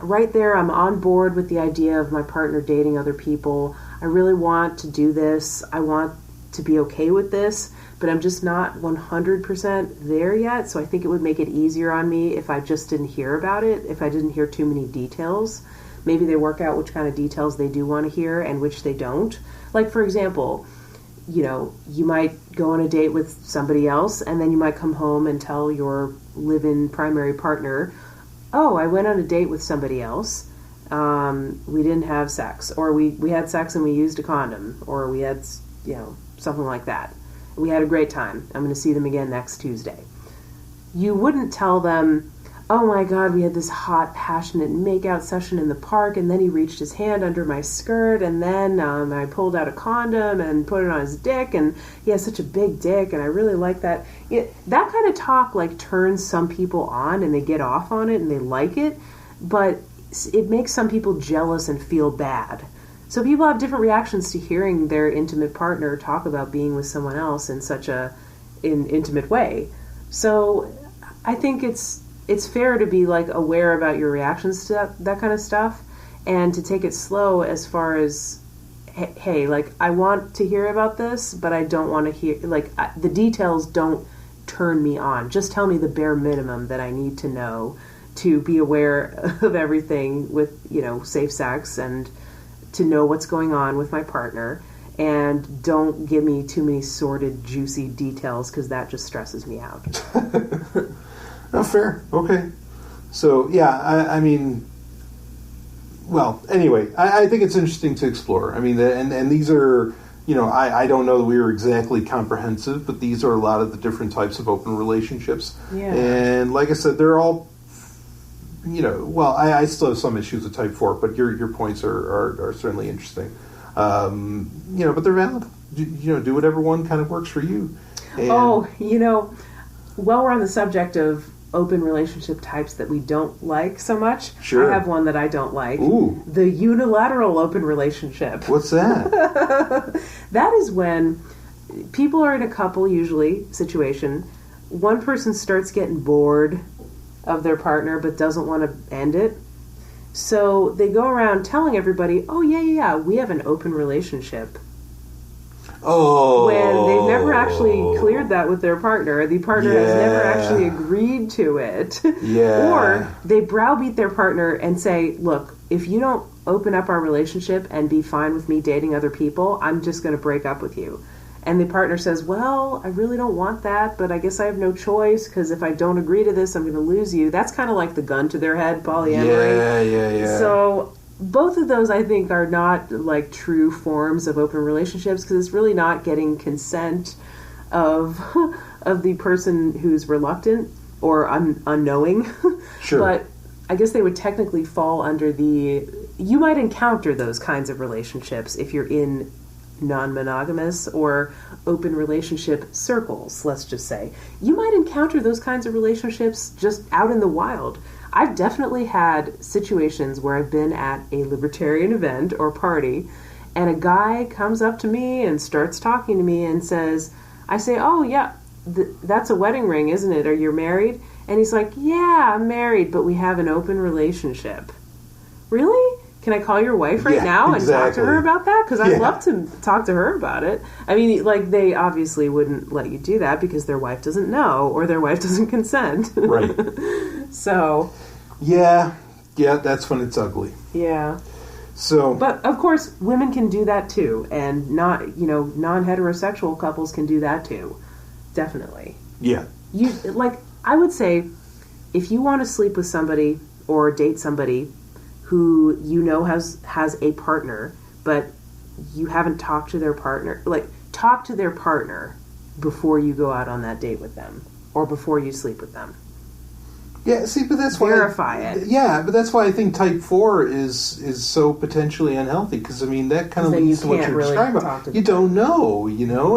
right there. I'm on board with the idea of my partner dating other people. I really want to do this. I want to be okay with this, but I'm just not 100% there yet. So I think it would make it easier on me if I just didn't hear about it, if I didn't hear too many details. Maybe they work out which kind of details they do want to hear and which they don't. Like, for example, you might go on a date with somebody else and then you might come home and tell your live-in primary partner, oh, I went on a date with somebody else. We didn't have sex, or we had sex and we used a condom, or we had, something like that. We had a great time. I'm going to see them again next Tuesday. You wouldn't tell them, oh my God, we had this hot, passionate makeout session in the park, and then he reached his hand under my skirt, and then I pulled out a condom and put it on his dick, and he has such a big dick, and I really like that. That kind of talk turns some people on, and they get off on it, and they like it, but it makes some people jealous and feel bad. So people have different reactions to hearing their intimate partner talk about being with someone else in such an intimate way. So I think it's fair to be aware about your reactions to that kind of stuff, and to take it slow as far as hey, like, I want to hear about this, but I don't want to hear, like, the details don't turn me on. Just tell me the bare minimum that I need to know to be aware of everything with, safe sex and to know what's going on with my partner. And don't give me too many sordid, juicy details, because that just stresses me out. Oh, fair. Okay. So, yeah, I mean, well, anyway, I think it's interesting to explore. I mean, and these are, I don't know that we were exactly comprehensive, but these are a lot of the different types of open relationships. Yeah. And like I said, they're all, well, I still have some issues with type 4, but your points are certainly interesting. But they're valid. Do whatever one kind of works for you. And while we're on the subject of open relationship types that we don't like so much, sure. I have one that I don't like. Ooh. The unilateral open relationship. What's that? That is when people are in a couple, usually, situation. One person starts getting bored of their partner but doesn't want to end it. So they go around telling everybody, oh, yeah, we have an open relationship. Oh. When they've never actually cleared that with their partner. The partner has never actually agreed to it. Yeah. Or they browbeat their partner and say, look, if you don't open up our relationship and be fine with me dating other people, I'm just going to break up with you. And the partner says, well, I really don't want that, but I guess I have no choice, because if I don't agree to this, I'm going to lose you. That's kind of like the gun to their head polyamory. Yeah. So both of those, I think, are not like true forms of open relationships, because it's really not getting consent of the person who's reluctant or unknowing. Sure. But I guess they would technically fall under you might encounter those kinds of relationships if you're in non-monogamous or open relationship circles, let's just say. You might encounter those kinds of relationships just out in the wild. I've definitely had situations where I've been at a libertarian event or party, and a guy comes up to me and starts talking to me and says, I say, oh yeah, that's a wedding ring, isn't it? Are you married? And he's like, yeah, I'm married, but we have an open relationship. Really? Can I call your wife right now and talk to her about that? Because I'd love to talk to her about it. I mean, like, they obviously wouldn't let you do that because their wife doesn't know or their wife doesn't consent. Right. So. Yeah, that's when it's ugly. Yeah. So. But, of course, women can do that too. And non-heterosexual couples can do that too. Definitely. Yeah. I would say, if you want to sleep with somebody or date somebody who has a partner, but you haven't talked to their partner, talk to their partner before you go out on that date with them or before you sleep with them. Yeah, see, but that's verify it. Yeah, but that's why I think type 4 is so potentially unhealthy, because I mean that kind of leads to what you're really describing. You don't know,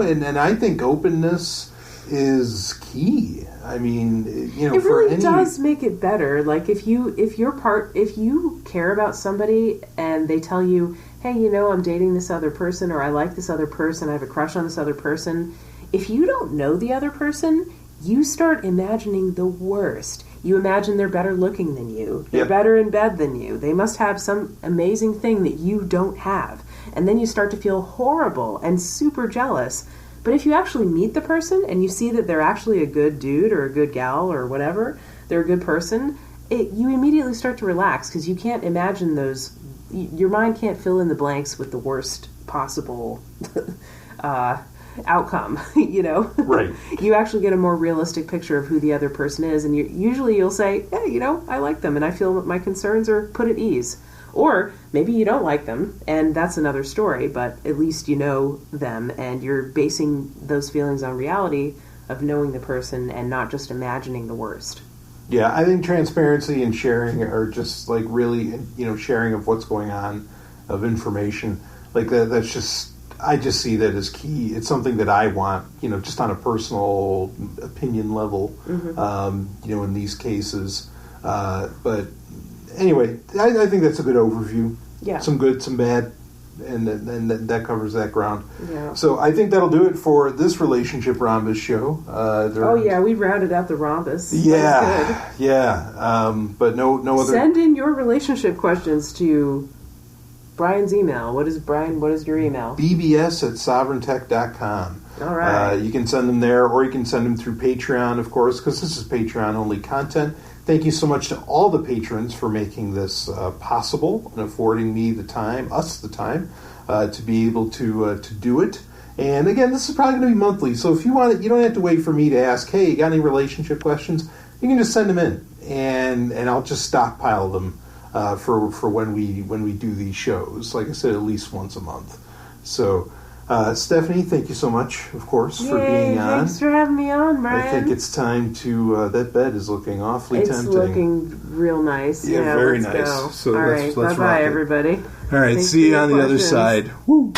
and I think openness is key. I mean, it really does make it better. Like if you care about somebody and they tell you, hey, I'm dating this other person, or I like this other person, I have a crush on this other person. If you don't know the other person, you start imagining the worst. You imagine they're better looking than you. They're better in bed than you. They must have some amazing thing that you don't have. And then you start to feel horrible and super jealous. But if you actually meet the person and you see that they're actually a good dude or a good gal or whatever, they're a good person, you immediately start to relax, because you can't imagine those. Your mind can't fill in the blanks with the worst possible outcome, Right. You actually get a more realistic picture of who the other person is, and you'll say, hey, I like them and I feel that my concerns are put at ease. Or maybe you don't like them, and that's another story, but at least you know them, and you're basing those feelings on reality of knowing the person and not just imagining the worst. Yeah, I think transparency and sharing are just like really, sharing of what's going on, of information. Like that's just, I just see that as key. It's something that I want, just on a personal opinion level, in these cases. But anyway, I think that's a good overview. Yeah. Some good, some bad, and that covers that ground. Yeah. So I think that'll do it for this Relationship Rhombus Show. We rounded out the rhombus. Yeah. Yeah. But no other... Send in your relationship questions to Brian's email. What is your email? bbs@sovryntech.com. All right. You can send them there, or you can send them through Patreon, of course, because this is Patreon-only content. Thank you so much to all the patrons for making this possible and affording me the time, to be able to do it. And again, this is probably going to be monthly, so if you want it, you don't have to wait for me to ask, hey, you got any relationship questions? You can just send them in, and I'll just stockpile them for when we do these shows. Like I said, at least once a month. So, Stephanie, thank you so much, of course, for being on. Thanks for having me on, Brian. I think it's time to. That bed is looking awfully tempting. It's looking real nice. Yeah, very let's nice. go. So all let's right, bye-bye, everybody. All right, Thanks see you for on the your other questions. side. Woo!